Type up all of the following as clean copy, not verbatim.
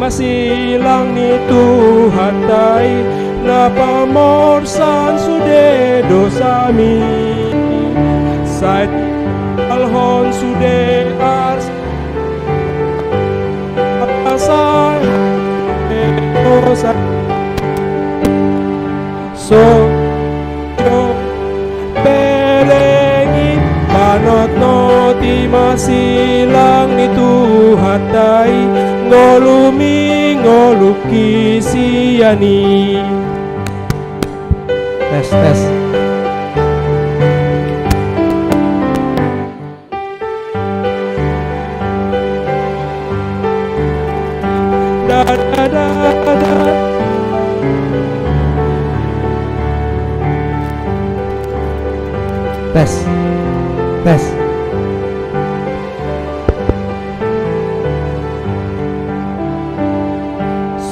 masilang ni Tuhan tay na pamorsan sude dosa mi sait alhon sude ars asai dosa so jo belengi panot no ti masilang ni Tuhan tay ngolumi ngoluki siani. Tes da da da da tes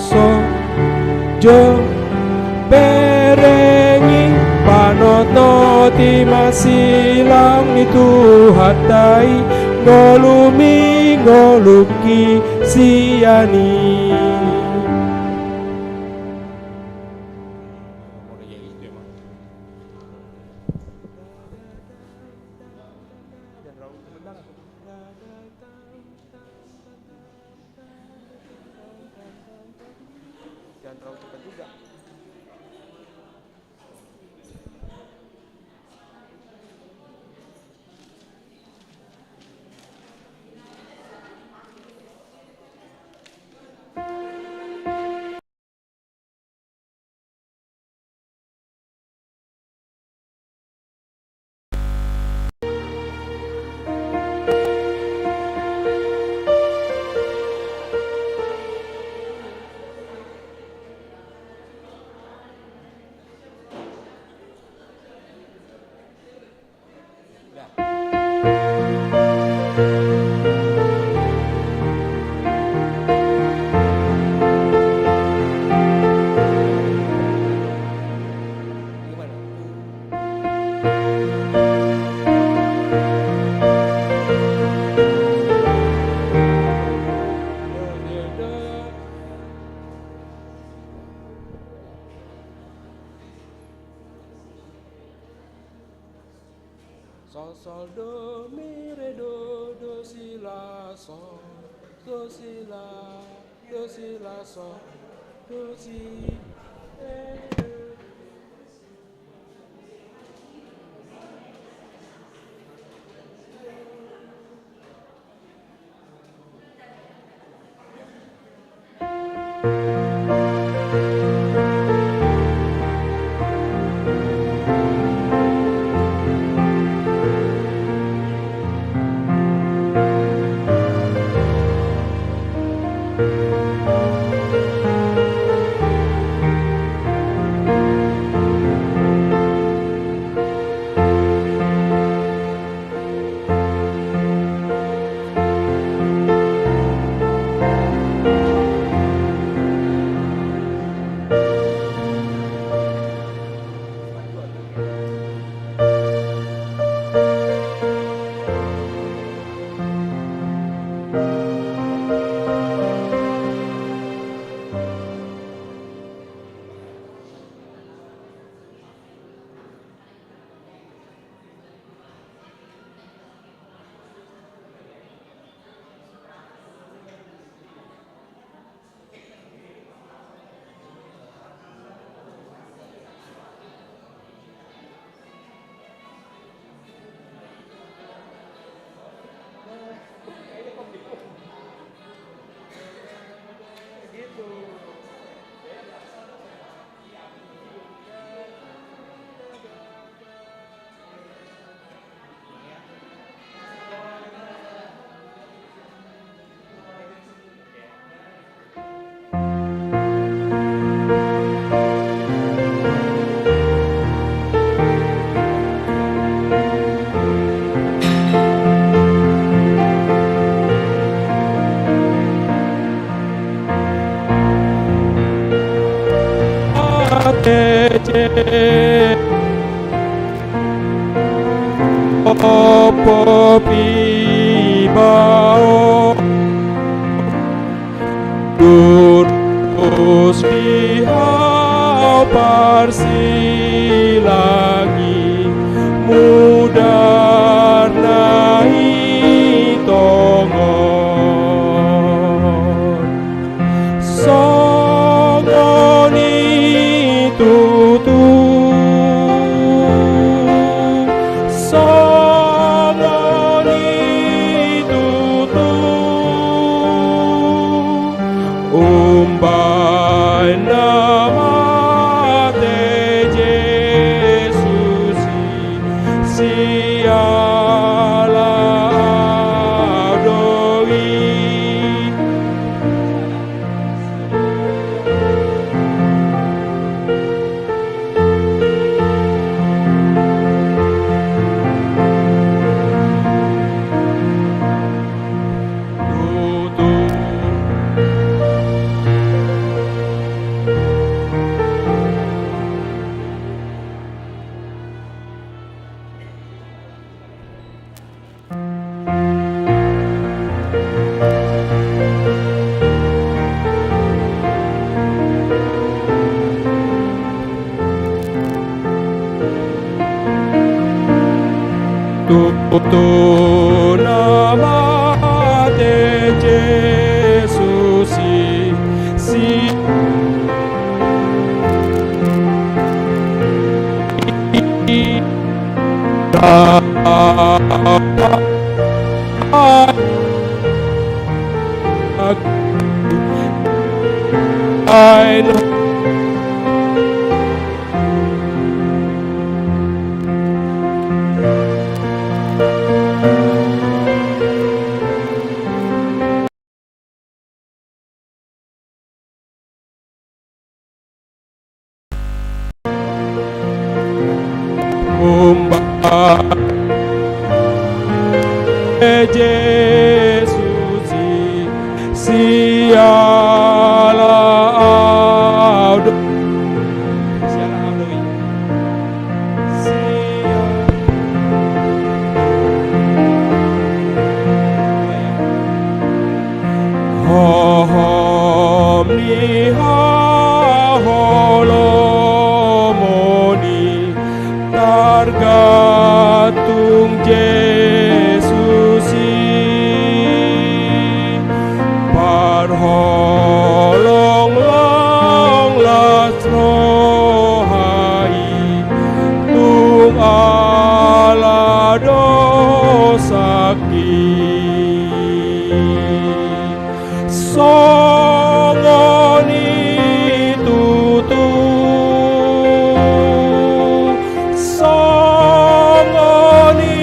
so jo berengi panoto ti masilang ni Tuhan tay ngolumi ngoluki siani. Jangan terlalu cepat juga. Sol do mi re do si la sol do si la sol do si re. Opo pibao Terus bihau parsilangi mudar nahi tongon songoni tutu songoni tutu umbai nama te Yesus siala doi tutu tutu nama te Yesus si I know Yesus siala audo siala audoi hom ni holomoni targatung Yesus parholong long lasrohai tung ala dosaki songoni tutu songoni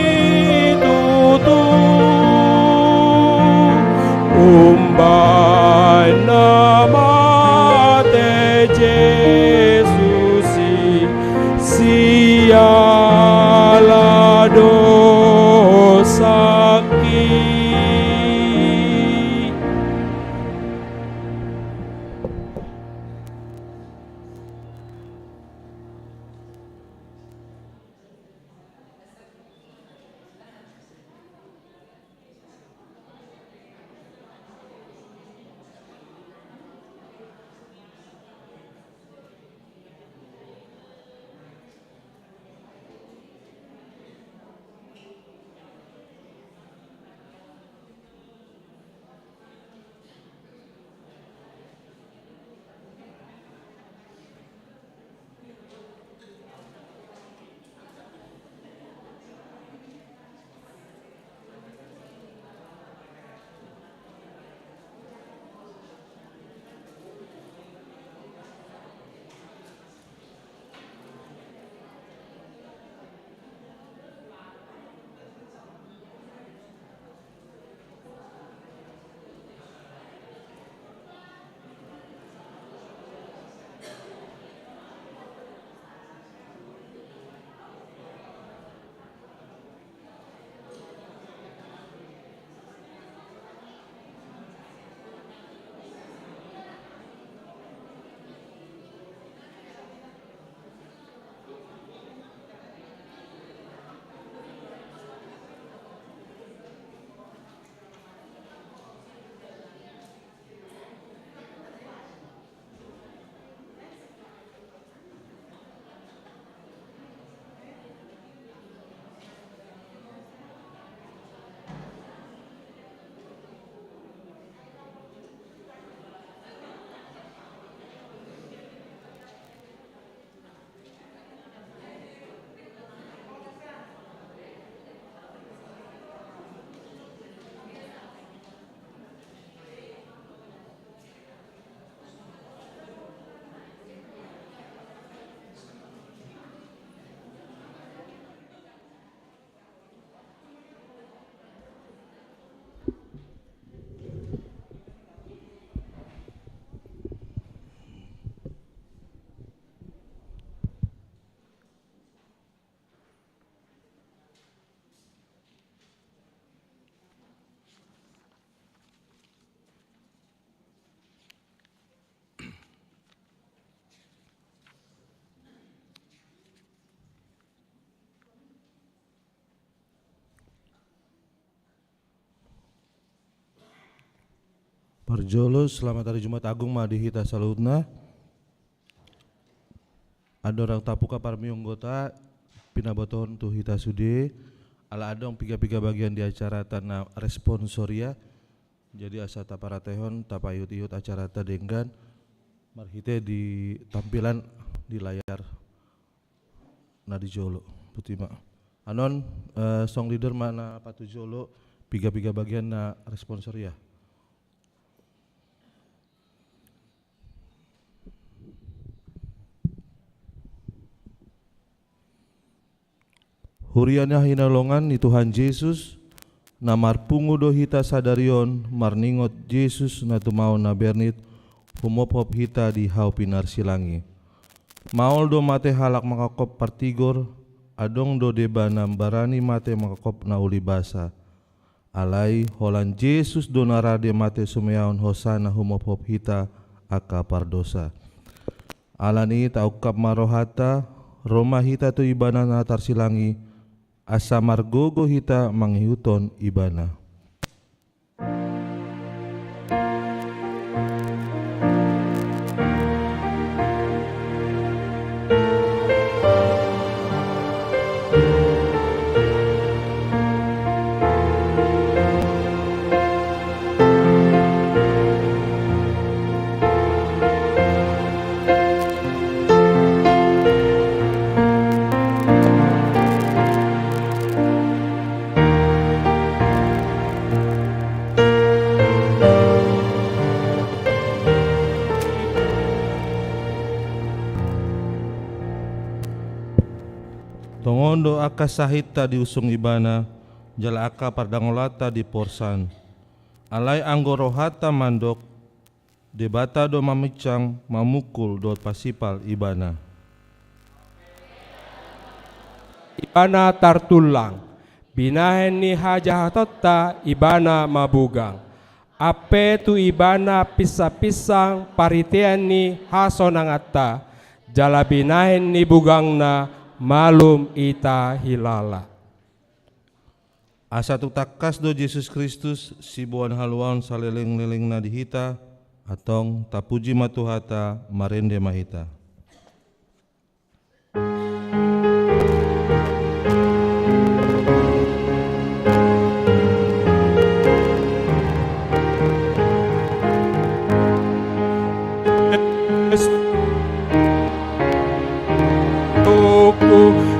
Parjolo, selamat hari Jumat Agung madihita salutna. Ada orang tapuka parmiunggota pinaboton tu hita sude. Ala adong piga-piga bagian di acara tanah responsoria. Jadi asa taparatehon tapayut-iyut acara tadenggan marhite di tampilan di layar nadi jolo putima. Anon song leader mana patu jolo piga-piga bagian na responsoria. Huriana hinalongan ni Tuhan Yesus na marpungu do hita sadarion marningot Yesus na tumao na bernit humop-hop hita di hau pinar silangi. Maol do mate halak makakop partigor adong do deba nambarani mate makakop na uli basa. Alai holan Yesus do narade mate sumeaon hosana humop-hop hita aka pardosa. Alani taukap marohata Roma hita tu ibana na tarsilangi asa margogo hita manghiuton ibana. Tongondo aka sahita di usung ibana jala aka pardangolata di porsan. Alai anggorohata mandok debata do mamicang mamukul do pasipal ibana. Ibana tartulang binahen ni hajahatotta ibana mabugang. Ape tu ibana pisang paritean ni hasonangata jala binahen ni bugangna malum ita hilala. Asa tu takas do Yesus Kristus sibuan haluan saleleng-leleng na dihita atong tapuji matuhata marende mahita.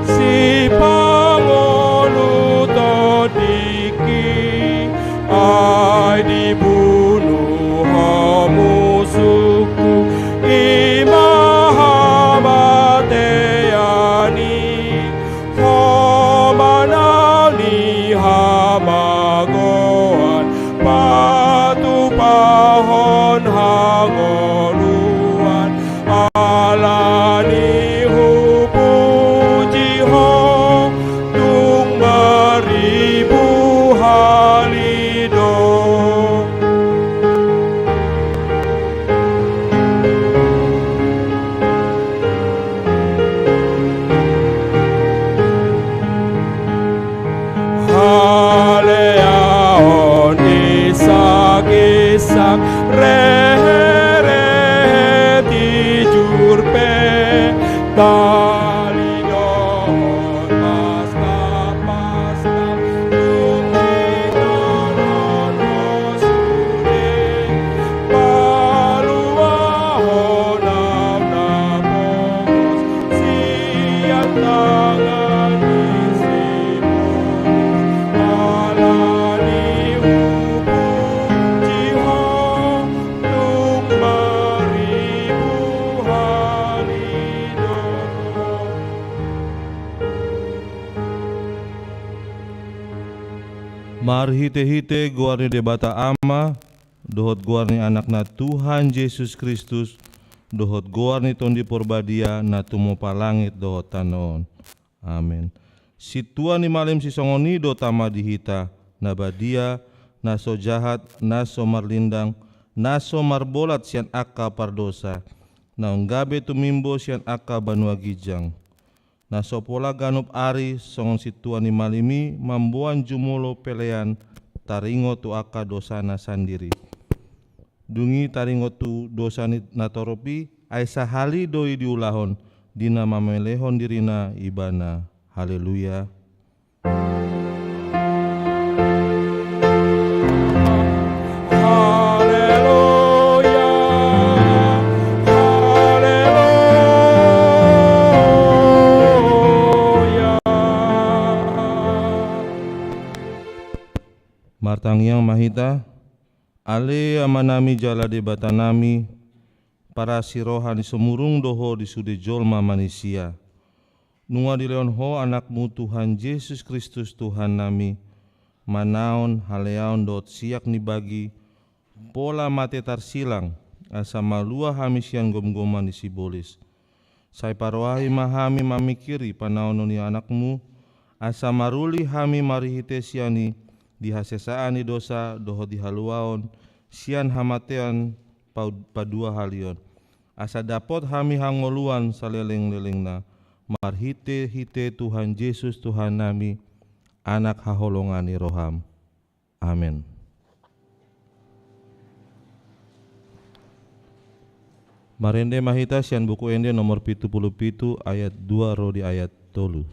Si Pangolo tadiki ay dibunuh musuhku imahamateyani homanani hamagoan patu pahon hangoluan alani Marhite-hite guarni debata ama dohot guarni anak na Tuhan Yesus Kristus dohot guarni tondi porbadia na tumopa langit dohot tanon. Amin. Si Tuhan ni malim si songoni do tama dihita na badia na so jahat na so marlindang na so marbolat sian aka pardosa na unggabe tumimbo sian aka banua gijang. Na sopola ganup ari songon si Tuhan ni malimi mambuan jumulo pelean taringo tu aka dosana sandiri. Dungi taringotu dosa natoropi aisa hali doi diulahon dina mamelehon dirina ibana. Haleluya. Haleluya. Haleluya. Martangyang mahita ale amanami jala de batanami para sirohani semurung doho di sude jolma manusia. Nunga di leon ho anakmu Tuhan Yesus Kristus Tuhan nami, manaon haleaon dot siak ni bagi, pola mate tarsilang, asa malua hamis yang gom-goman di sibolis. Sai parwahi mahami mamikiri panaon ni anakmu, asa maruli hami marihite siani, dihasesaan di dosa doho dihaluaon, sian hamatean padua halion. Asa dapot hami hangoluan saleleng-lelengna, marhite-hite Tuhan Yesus Tuhan nami, anak haholongani roham. Amin. Marende mahita sian buku ende nomor 77 ayat 2 ro di ayat 3.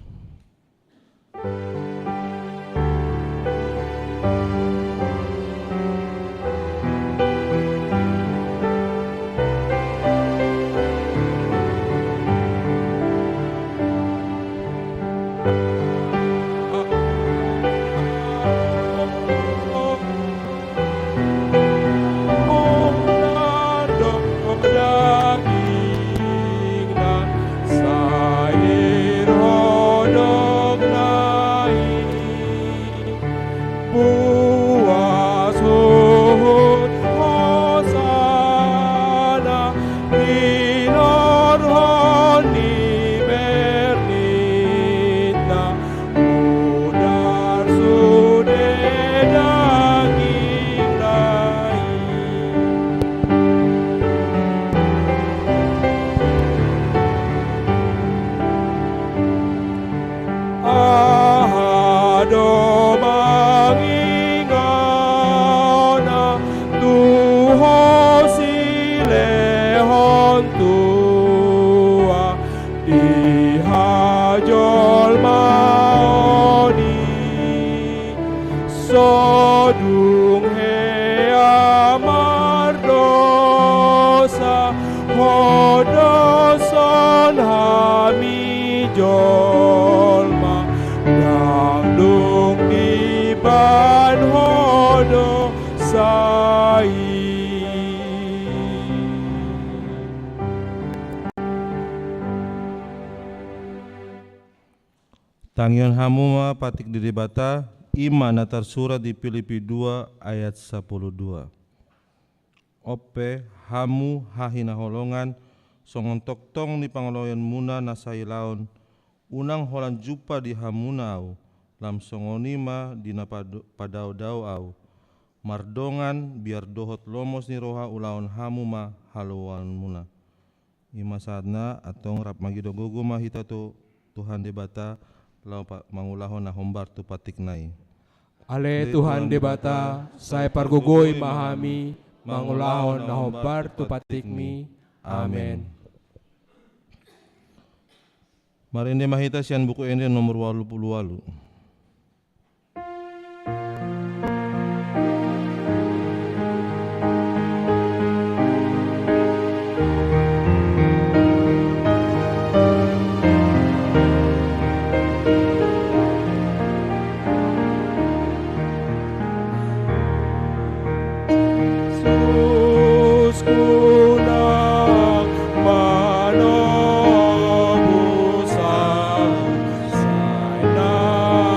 Tangyon hamuma patik di bata iman natar surat di Filipi 2 ayat 12. Ope hamu hahina holongan songon toktong ni pangoloyan muna nasai laon unang holan jupa di hamunau lam songonima dina padau-dau au mardongan biar dohot lomos ni roha ulaon hamuma haluan muna. Ima saatna atong rap magido gogo mahita tu Tuhan debata lau mangulahon na hombar tu patik nai. Ale Tuhan debata, saya pargugoi mahami, mangulahon na hombar tu patikmi. Amen. Marinde mahita sian buku ende nomor 88. Sana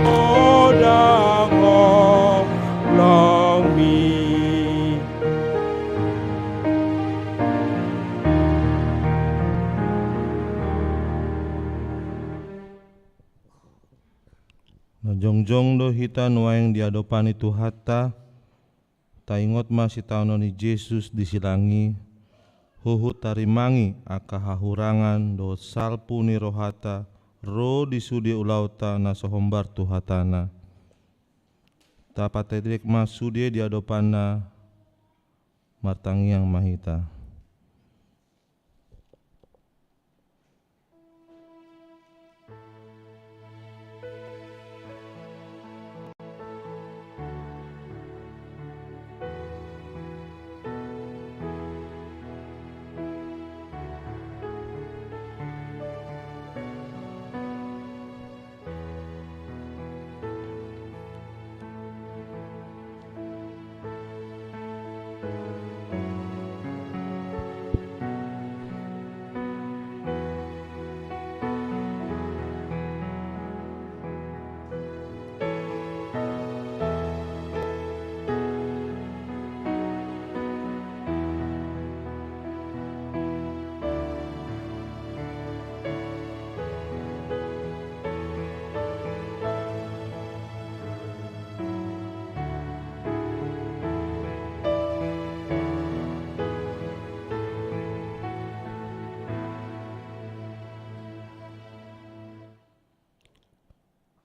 Odang ho long mi. Na jongjong do hita nuaing di adopani Tuhata, ta ingot masih tauno ni Yesus disilangi, huhu tarimangi aka hahurangan do salpu ni rohata, ro disudi ulauta na sohombar Tuhatana. Ta patedek masudie di adopana martangiang mahita.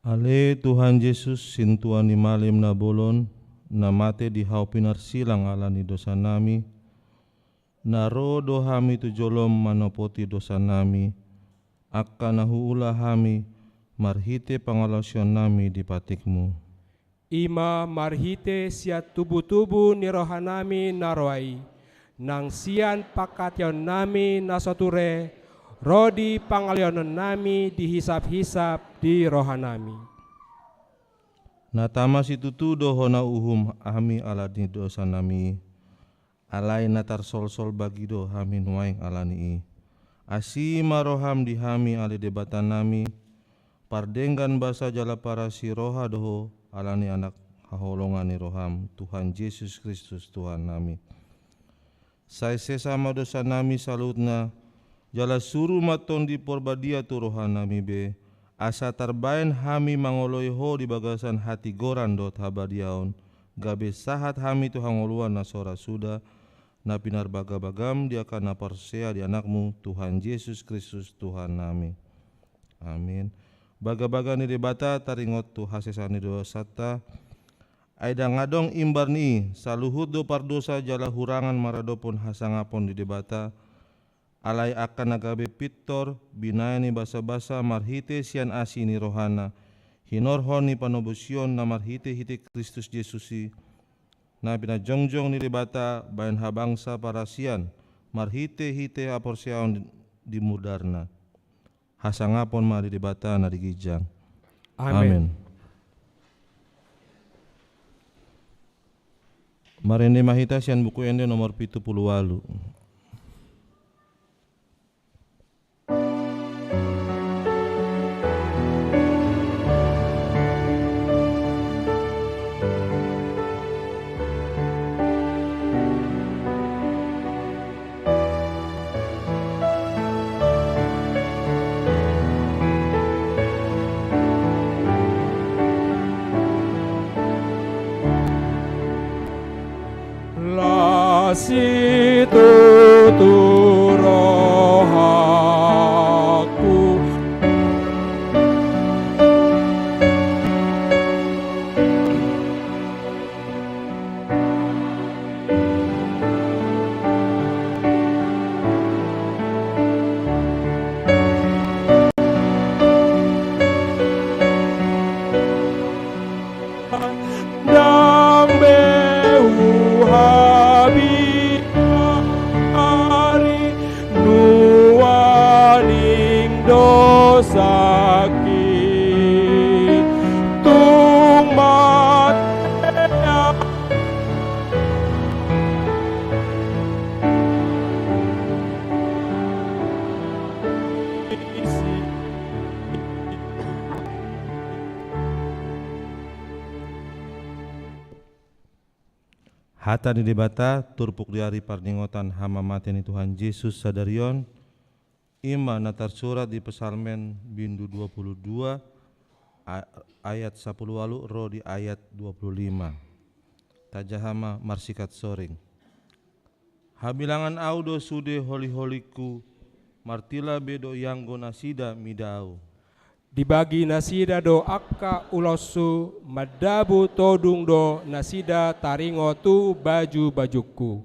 Ale Tuhan Yesus sintuan ni malim na bolon, na mate di haupinar silang ala ni dosa nami, na ro do hami tu jolom manopoti dosa nami, akka nahuula hami marhite pangalosyon nami di patikmu. Ima marhite siat tubuh-tubuh ni rohanami naroai, nang sian pakatyon nami nasoture, rodi pangalionon nami dihisap-hisap di rohanami. Natama situtu dohona uhum hami ala ni dosa nami, alai natar sol-sol bagi do hami nuaing alani i. Asima roham di hami ale debatan nami, pardenggan basa jala para si roha doho alani anak haholongan ni roham, Tuhan Yesus Kristus Tuhan nami. Sai sesama dosa nami salutna, jala suruh maton di porbadia tu roha nami be, asa tarbaen hami mangoloi ho di bagasan hati goran dot habadiaon, gabe sahat hami tu hangoluan nasora sudah, na pinar baga-bagam dia kana parsea di anakmu Tuhan Yesus Kristus Tuhan nami. Amin. Baga-baga ni debata taringot tu hasesani dosata, aida ngadong imbar ni saluhut do pardosa jala hurangan maradopon hasangapon di debata, alai akan nagabe pitor binayani basa-basa marhite sian asi ni rohana, hinorhon ni panobusion na marhite hite Kristus Yesusi, na pinajongjong ni debata bayan habangsa parasian marhite hite aporsiaon di mudarna, hasangapon mari debata na digijang. Amen. Marende mahita sian buku ende nomor 78. Situ rohaku, dambe uhabi sakit tumat Hata di debata turpuk di hari parningotan hama mateni Tuhan Yesus sadarion. Ima natar surat di Pesalmen bindu 22 ayat 10 walu ro di ayat 25. Tajahama marsikat soring. Habilangan audo sude holi-holiku martila bedo yanggo nasida midau. Dibagi nasida do akka ulosu madabu todung do nasida taringo tu baju-bajuku.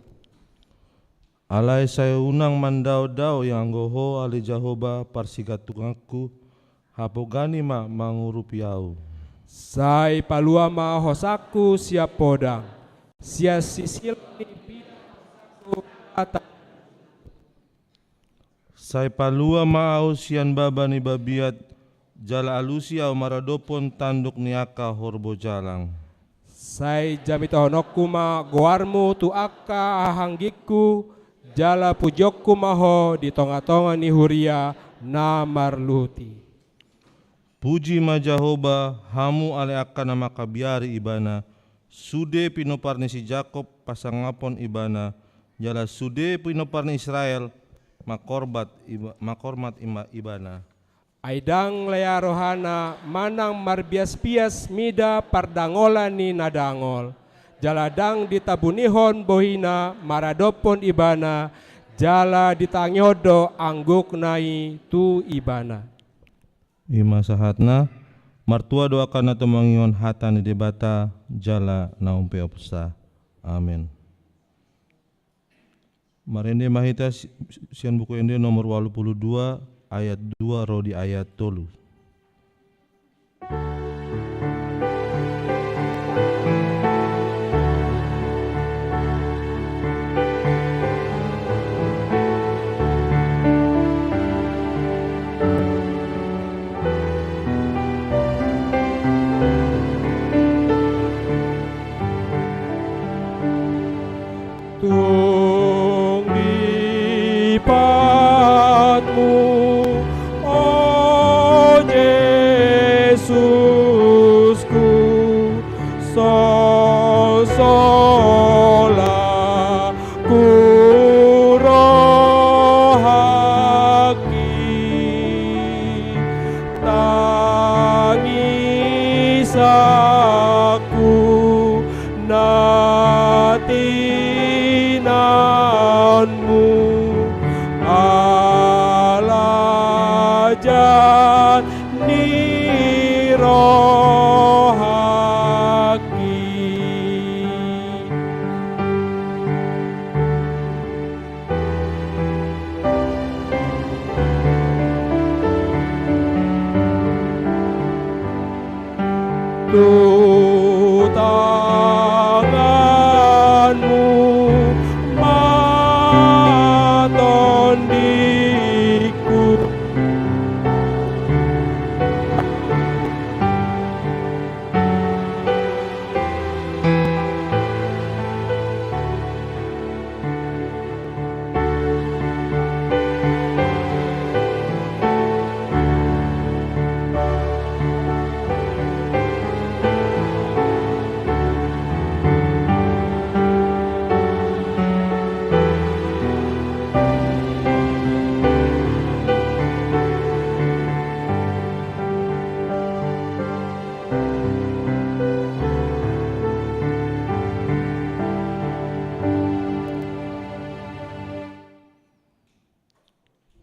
Alai saya unang mandau-dau yang goho ali Jahoba parsigat tungakku hapogani ma mangurupiau. Sai palua ma hosaku siap podang sia sisilani bidaku ata. Sai palua ma au sian baba ni babiat jala alusi au maradopon tanduk niaka horbo jalang. Sai jamita honokku ma goarmu tu akka ahanggiku jala pujokku maho di tonga-tonga ni huria na marluti. Puji ma Jahoba hamu ale akan nama kabiari ibana sude pinoparni si Jakob pasangapon ibana jala sude pinoparni Israel makormat ibana. Aidang lea rohana manang marbias-bias mida pardangola ni nadangol. Jaladang ditabunihon bohina maradopon ibana. Jala ditangyodo angguk nai tu ibana. Ima sahatna martua doakan atau mangion hata ni debata jala naumpe opsa. Amin. Marende mahita sian buku ende nomor 82 ayat 2 ro di ayat 3.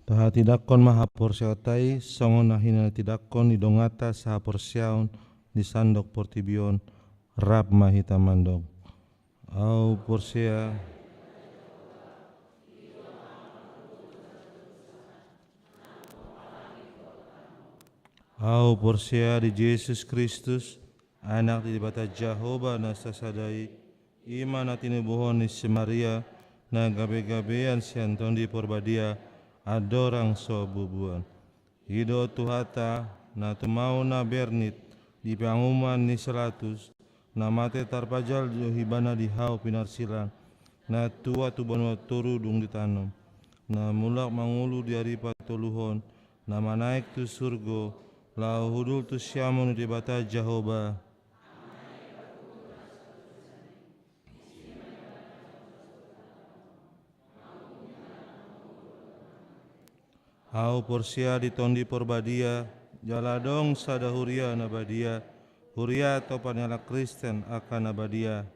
Taha tidakon maha porsiautai songon nahina tidakon di dongata saha porsiaun di sandok portibion rap mahita mandok. Au porsia Au porsia di Yesus Kristus anak di bata Jahoba nasa sadai ima natini buhon ni si Maria na gabe-gabean si Anton di porbadia adorang so bubuan. Hido tuhata na tumau na bernit di panguman ni 100 na mate tarpajal jo hibana di hau pinarsilang na tua tu banua turu dung ditanam na mulak mangulu di hari patoluhon na manaik tu surgo lau hudul tu siamun di bata Jahoba. Hau porsia ditondi porbadia, jaladong sada huria nabadia, huria topanela Kristen akan nabadia.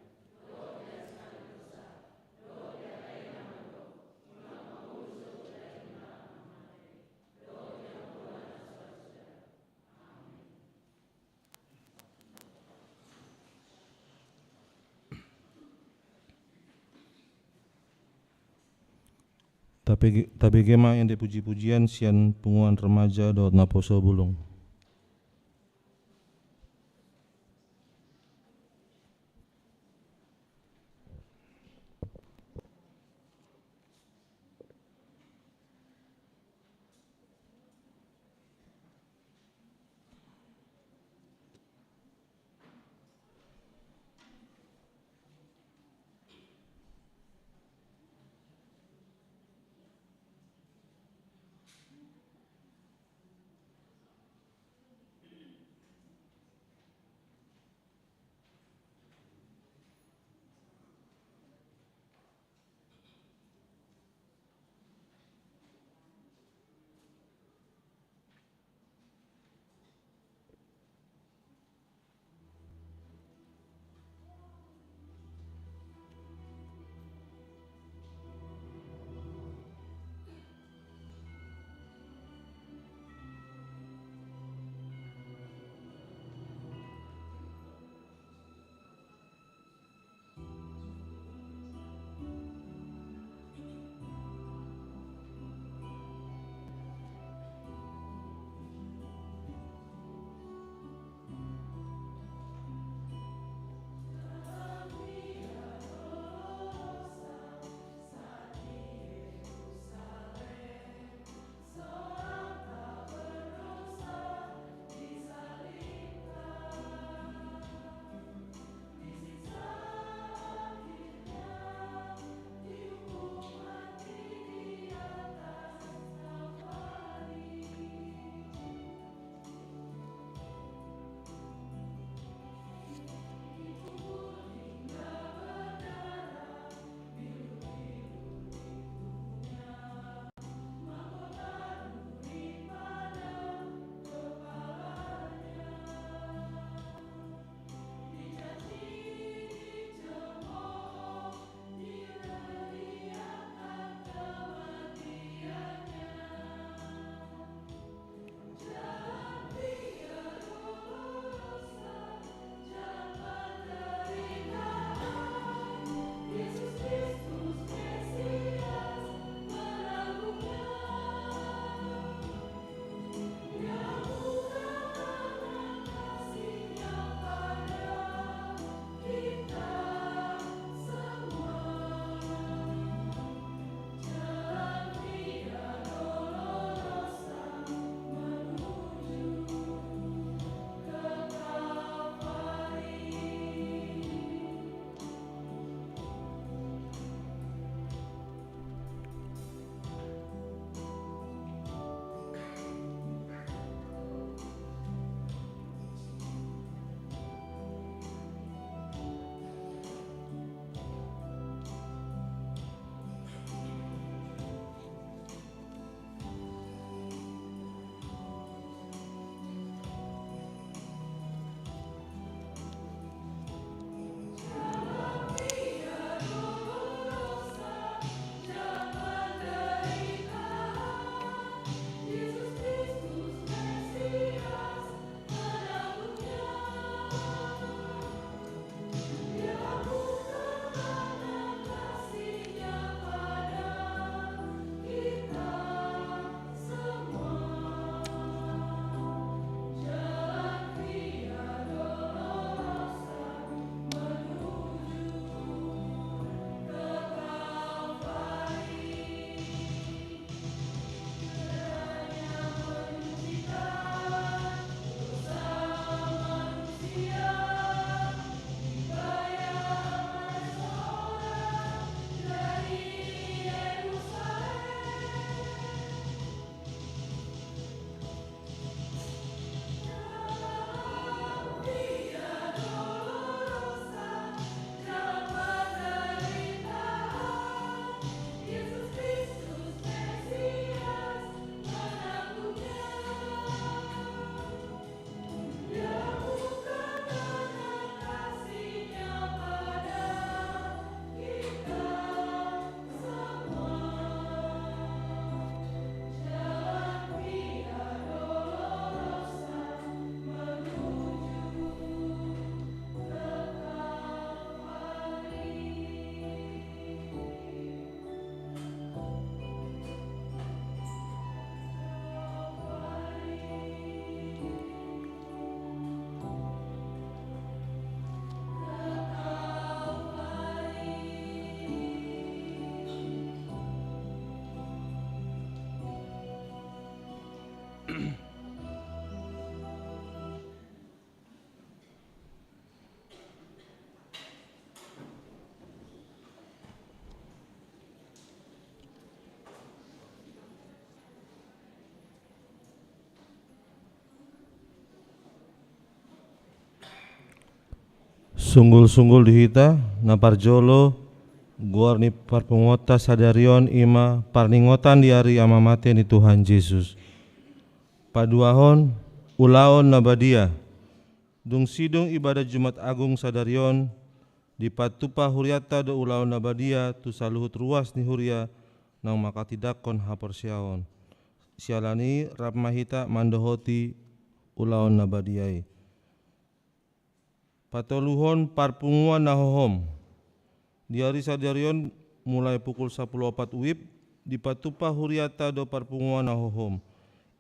Tapi gema yang dipuji-pujian sian punguan remaja dot naposo bulung. Sunggul-sunggul dihita na parjolo guar ni parpungota sadarion ima parningotan di hari amamate ni Tuhan Yesus. Paduahon ulaon nabadia dung sidung ibadah Jumat Agung sadarion di patupa huriata do ulaon nabadia tu saluhut ruas ni huria nang makatidakon haporsiaon. Sialani rap mahita mandohoti ulaon nabadiai. Patoluhon parpunguan nahohom di hari sadarion mulai pukul 10:04 WIB di patupa huriata do parpunguan nahohom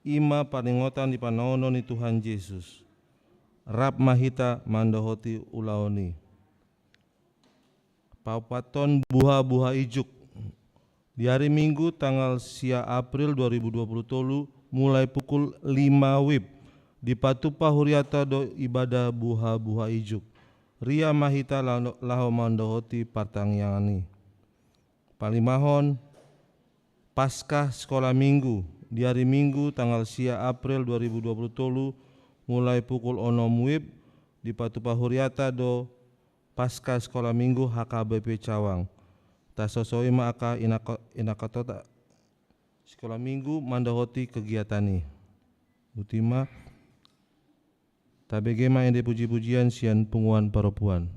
ima paringotan di panaono ni Tuhan Yesus. Rap mahita mandohoti ulaoni. Paupaton buha-buha ijuk di hari Minggu tanggal 10 April 2020 mulai pukul 5 WIB di patupa huriata do ibadah buha-buha ijuk. Ria mahita laho mandohoti partangyangani. Palimahon Paskah sekolah minggu di hari Minggu tanggal 10 April 2020 mulai pukul 6 WIB di patupa huriata do Paskah sekolah minggu HKBP Cawang. Tasosoi maka inakatota sekolah minggu mandohoti kegiatani. Utima tabegema ende puji-pujian sian punguan paropuan.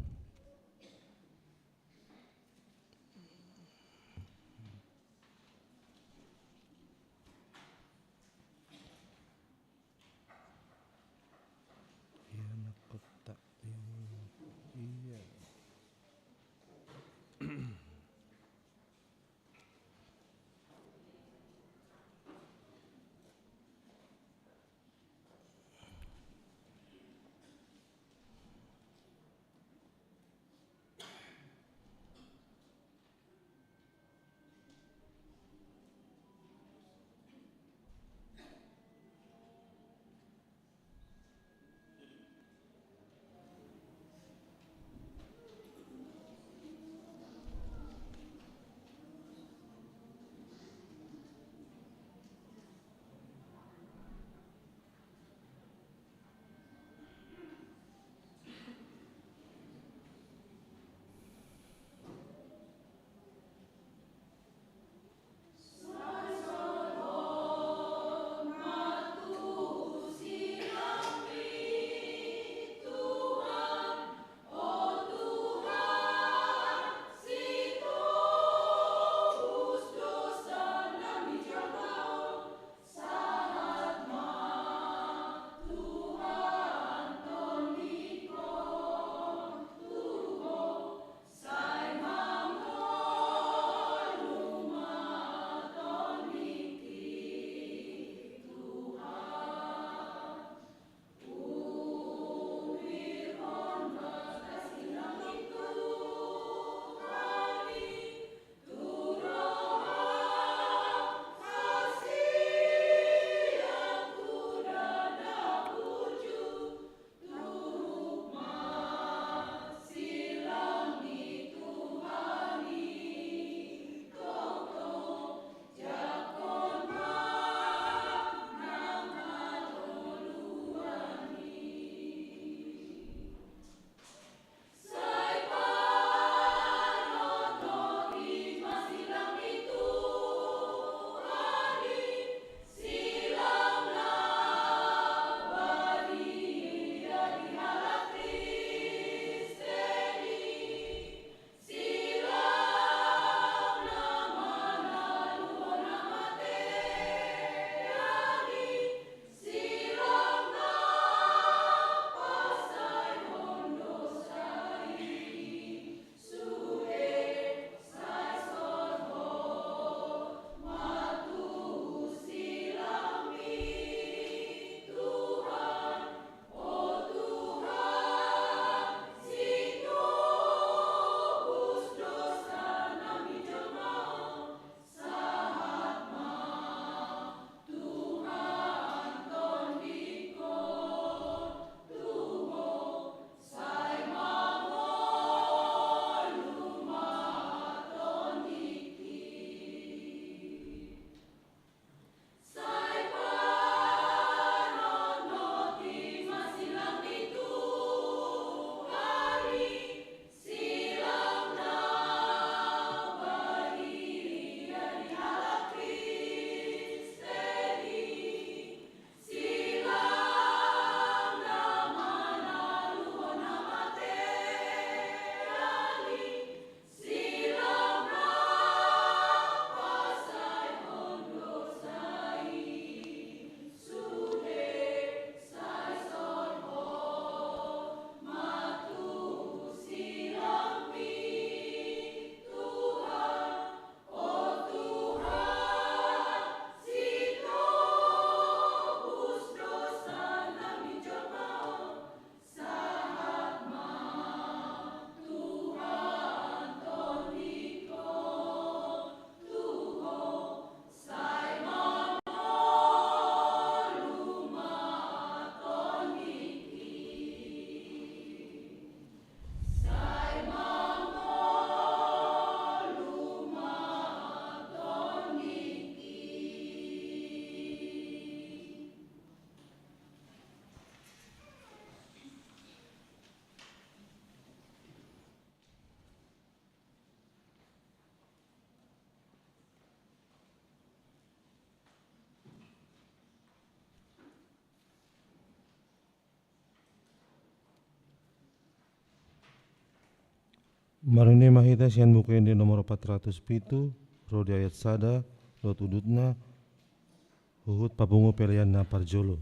Marune mahita sian buku di nomor 407, rodi ayat sada, lot udutna, uhut papungu pelian na parjolo.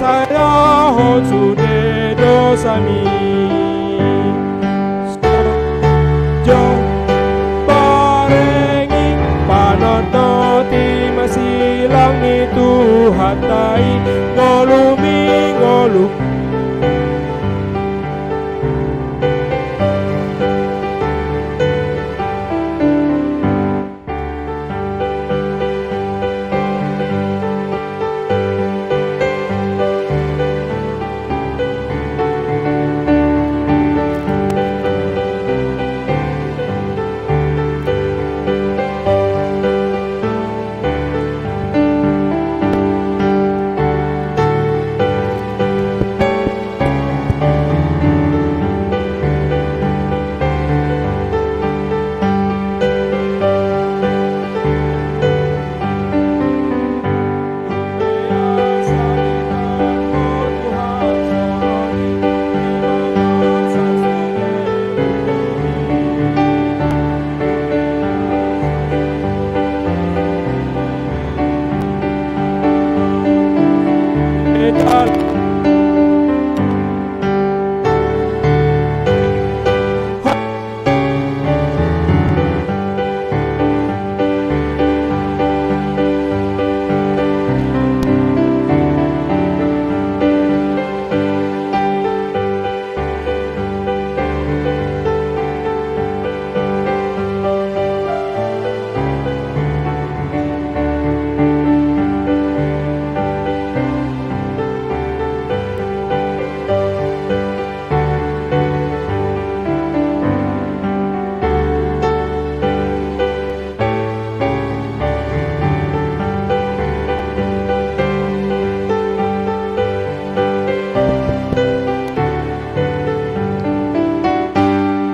Saya hotsude dosami Jo parengi panoto ti masilang itu hatai ngolumi ngolup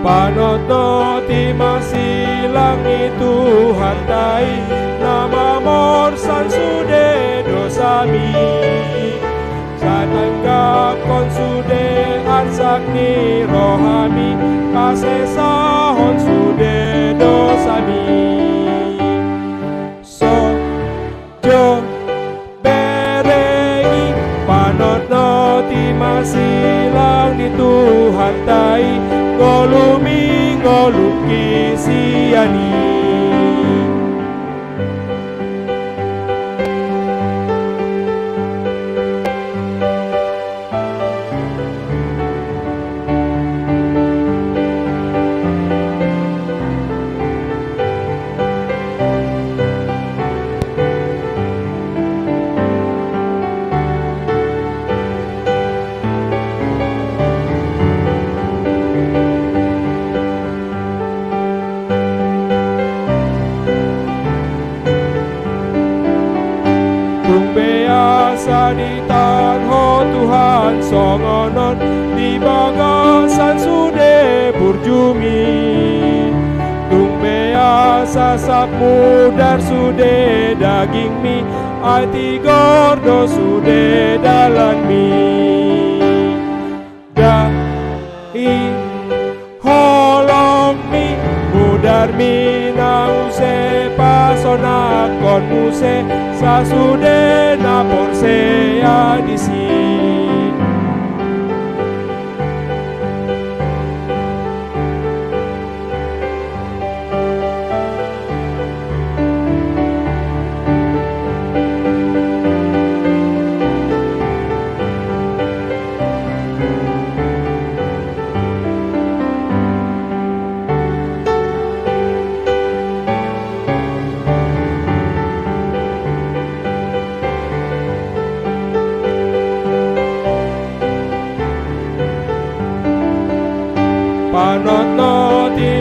Panoto ti masilang itu hatai nama morsan sude dosami Satanggap kon sude ansakni rohami kasesahon sude dosami So jo berengi panoto ti masilang itu hatai ngolumi ngoluki siani Saditan ho Tuhan songonon di bagasan sude burjumi Tumbe asa sap mudar sude daging mi Ati gordo sude dalan mi Dahi holong mi mudar mi nause pasona kon muse sasude na porse adisi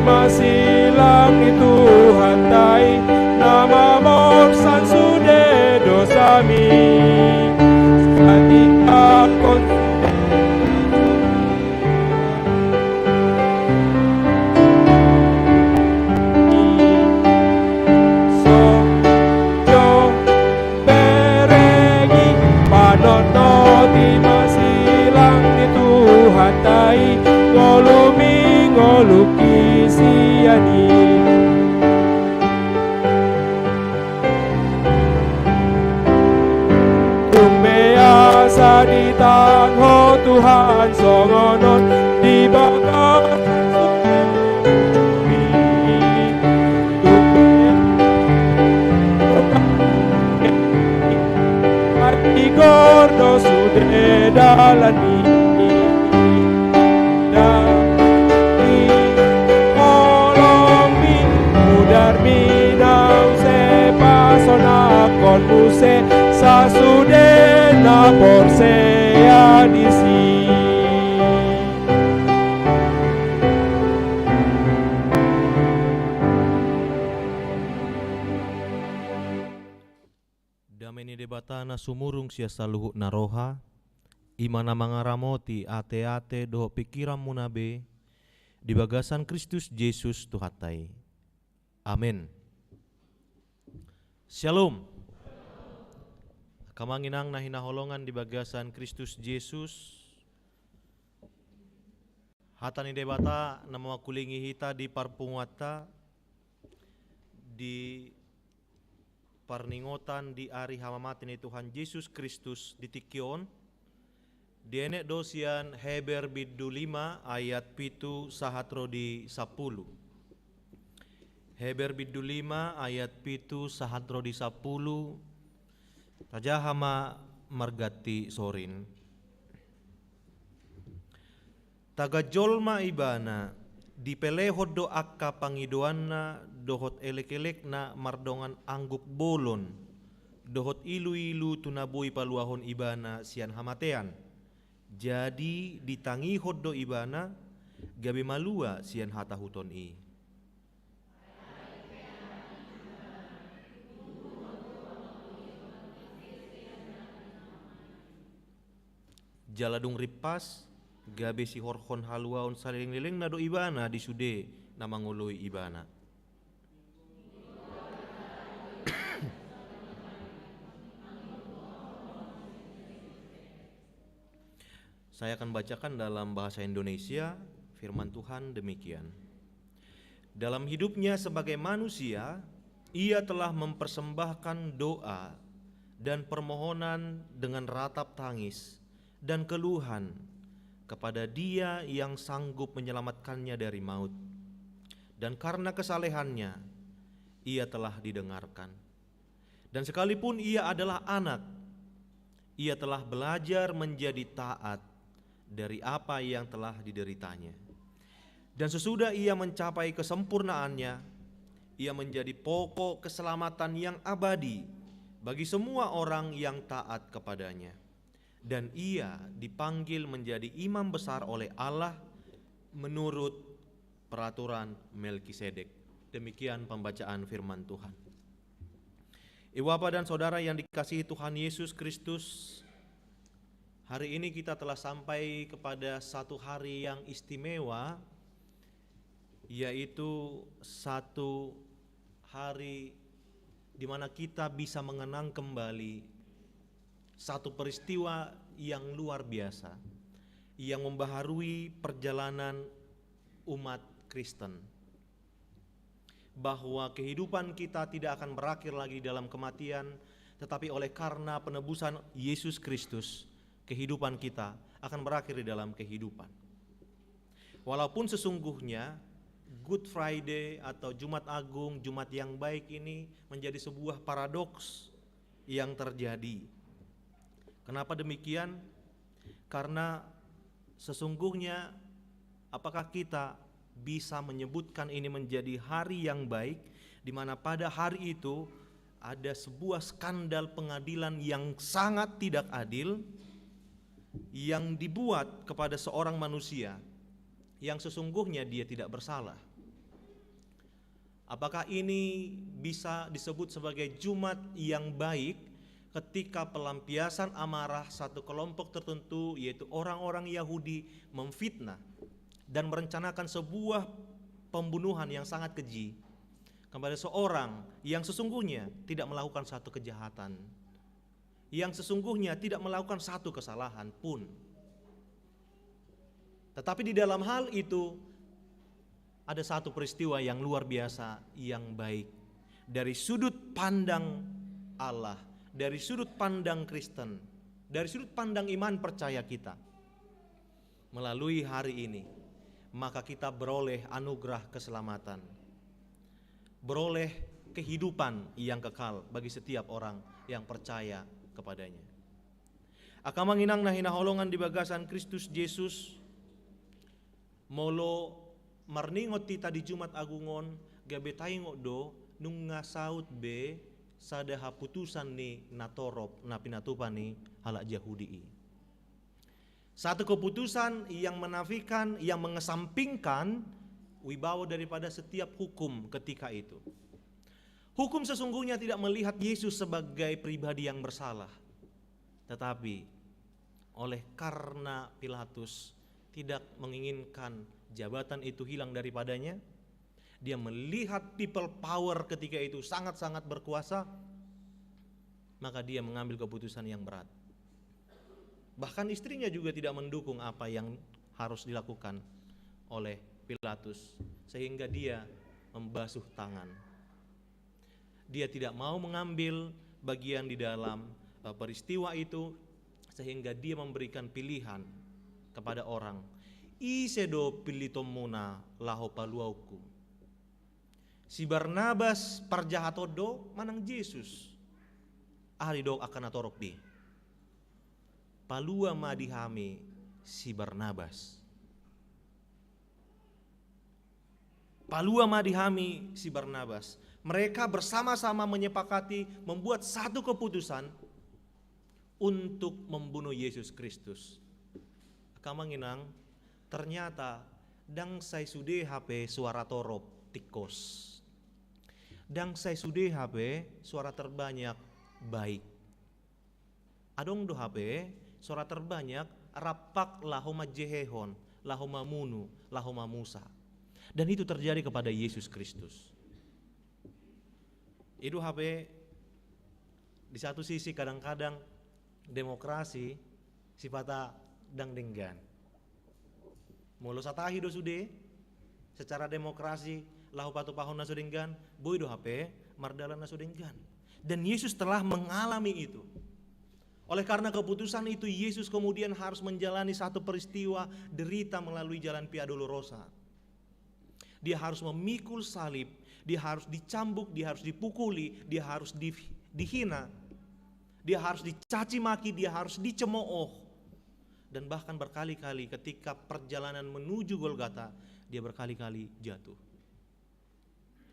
masilang ni Tuhan tai, nama morsan sude dosami. Ketika kon lukisiani tumbeasa di tangho Tuhan songonon di bagat hati gordo sude dalani konuse sasude na porsea disi. Dameni debatana sumurung sia saluhu naroha, imana mangaramoti ate-ate doho pikiran munabe, di bagasan Kristus Yesus Tuhatai. Amin. Shalom. Kamanginang na hinaholongan di bagasan Kristus Yesus. Hatani debata na makulingi hita di parpungwata di parningotan di ari hamamati ni Tuhan Yesus Kristus di Tikion. Di enek dosian Heber bidu 5 ayat pitu sahatro di 10. Heber bidu 5 ayat pitu sahatro di 10. Raja hama margati sorin. Tagajolma ibana dipelehod do akka pangidoanna dohot elek-elekna mardongan angguk bolon dohot ilu-ilu tunabui paluahon ibana sian hamatean. Jadi ditangi hoddo ibana gabe malua sian hata huton i. Jaladung ripas gabe si horhon haluaon saliling-liling nado ibana di sude namangului ibana. Saya akan bacakan dalam bahasa Indonesia, firman Tuhan demikian. Dalam hidupnya sebagai manusia, ia telah mempersembahkan doa dan permohonan dengan ratap tangis dan keluhan kepada Dia yang sanggup menyelamatkannya dari maut. Dan karena kesalehannya, ia telah didengarkan. Dan sekalipun ia adalah anak, ia telah belajar menjadi taat dari apa yang telah dideritanya. Dan sesudah ia mencapai kesempurnaannya, ia menjadi pokok keselamatan yang abadi bagi semua orang yang taat kepadanya. Dan ia dipanggil menjadi imam besar oleh Allah menurut peraturan Melkisedek. Demikian pembacaan firman Tuhan. Ibu bapak dan saudara yang dikasihi Tuhan Yesus Kristus, hari ini kita telah sampai kepada satu hari yang istimewa, yaitu satu hari di mana kita bisa mengenang kembali satu peristiwa yang luar biasa yang membaharui perjalanan umat Kristen, bahwa kehidupan kita tidak akan berakhir lagi dalam kematian, tetapi oleh karena penebusan Yesus Kristus, kehidupan kita akan berakhir di dalam kehidupan. Walaupun sesungguhnya Good Friday atau Jumat Agung, Jumat yang baik ini menjadi sebuah paradoks yang terjadi. Kenapa demikian? Karena sesungguhnya apakah kita bisa menyebutkan ini menjadi hari yang baik, di mana pada hari itu ada sebuah skandal pengadilan yang sangat tidak adil yang dibuat kepada seorang manusia yang sesungguhnya dia tidak bersalah. Apakah ini bisa disebut sebagai Jumat yang baik ketika pelampiasan amarah satu kelompok tertentu, yaitu orang-orang Yahudi, memfitnah dan merencanakan sebuah pembunuhan yang sangat keji kepada seorang yang sesungguhnya tidak melakukan satu kejahatan, yang sesungguhnya tidak melakukan satu kesalahan pun. Tetapi di dalam hal itu ada satu peristiwa yang luar biasa, yang baik dari sudut pandang Allah, dari sudut pandang Kristen, dari sudut pandang iman percaya kita. Melalui hari ini, maka kita beroleh anugerah keselamatan, beroleh kehidupan yang kekal bagi setiap orang yang percaya kepadanya. Akamang inang nahina holongan di bagasan Kristus Yesus, molo marningot tita di Jumat Agungon, gabe taingo do nung ngasaut be sada haputusan ni natorop na pinatupan ni halak Yahudi. Satu keputusan yang menafikan, yang mengesampingkan wibawa daripada setiap hukum ketika itu. Hukum sesungguhnya tidak melihat Yesus sebagai pribadi yang bersalah, tetapi oleh karena Pilatus tidak menginginkan jabatan itu hilang daripadanya, dia melihat people power ketika itu sangat-sangat berkuasa, maka dia mengambil keputusan yang berat. Bahkan istrinya juga tidak mendukung apa yang harus dilakukan oleh Pilatus, sehingga dia membasuh tangan. Dia tidak mau mengambil bagian di dalam peristiwa itu, sehingga dia memberikan pilihan kepada orang, isedo pilitomuna laho paluauku. Si Barnabas parjahatodo manang Yesus ahli dok akan atorokbi. Palua madihami si Barnabas. Palua madihami si Barnabas. Mereka bersama-sama menyepakati membuat satu keputusan untuk membunuh Yesus Kristus. Kamanginang, ternyata dang say sude HP suara torop tikos. Dang say sude HP suara terbanyak baik. Adong do HP suara terbanyak rapak lahoma jehehon, lahoma munu, lahoma musa. Dan itu terjadi kepada Yesus Kristus. Itu HP di satu sisi kadang-kadang demokrasi sifatnya dang denggan. Mulu satahi do sude secara demokrasi lahu patu pahon naso denggan, boy do HP mardalan naso denggan. Dan Yesus telah mengalami itu. Oleh karena keputusan itu, Yesus kemudian harus menjalani satu peristiwa derita melalui jalan Via Dolorosa. Dia harus memikul salib, dia harus dicambuk, dia harus dipukuli, dia harus dihina, dia harus dicaci maki, dia harus dicemooh. Dan bahkan berkali-kali ketika perjalanan menuju Golgota, dia berkali-kali jatuh.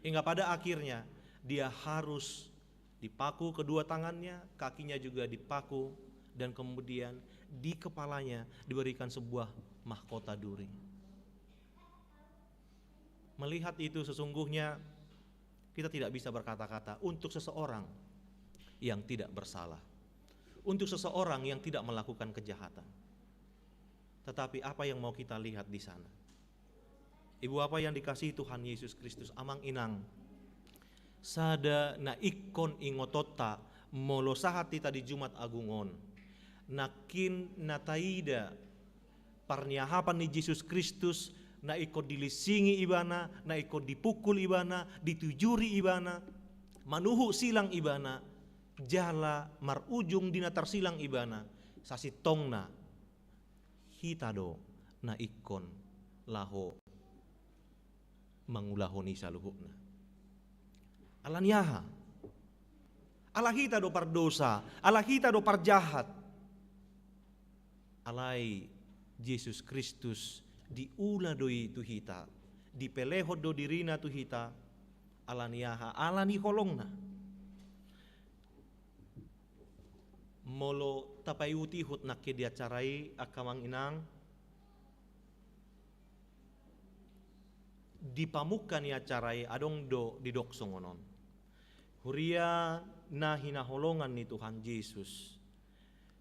Hingga pada akhirnya dia harus dipaku kedua tangannya, kakinya juga dipaku, dan kemudian di kepalanya diberikan sebuah mahkota duri. Melihat itu sesungguhnya kita tidak bisa berkata-kata untuk seseorang yang tidak bersalah, untuk seseorang yang tidak melakukan kejahatan. Tetapi apa yang mau kita lihat di sana? Ibu apa yang dikasihi Tuhan Yesus Kristus, amang inang sada na ikon ingotota molosahati tadi Jumat Agungon nakin nataida parniahapan ni Yesus Kristus na ikut dilisingi ibana, na ikut dipukul ibana, ditujuri ibana, manuhu silang ibana, jala marujung dina tarsilang ibana, sasitongna hitado na ikon laho mangulahoni saluhukna. Alanyaha, ala hita do pardosa, ala hita do parjahat, alai Yesus Kristus diula doi tu hita, dipelehot do dirina tu hita, alaniaha, alani holongna. Molo tapayuti hut nakke diacarai akamang inang, dipamukan ya carai adong do di doksongonon. Huria na hinaholongan ni Tuhan Yesus.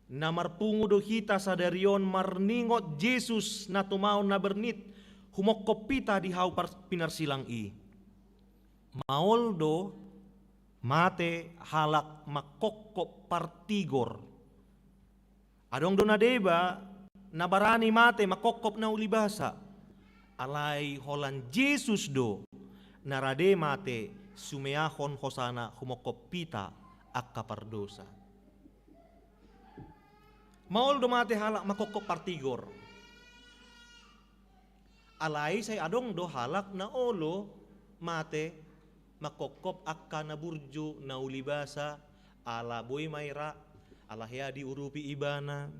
Namar pungu do hita sadarion marningot Yesus na tumaon na bernit humokopita di hau pinarsilang i. Maol do mate halak makokop partigor. Adong do na deba nabarani mate makokop na ulibasa. Alai holan Yesus do narade mate sumeahon hosana humokopita akka pardosa. Maol do mate halak makokop partigor. Alai say adong do halak na olo mate makokop akka na burju na ulibasa ala boy mayra ala hea diurupi ibana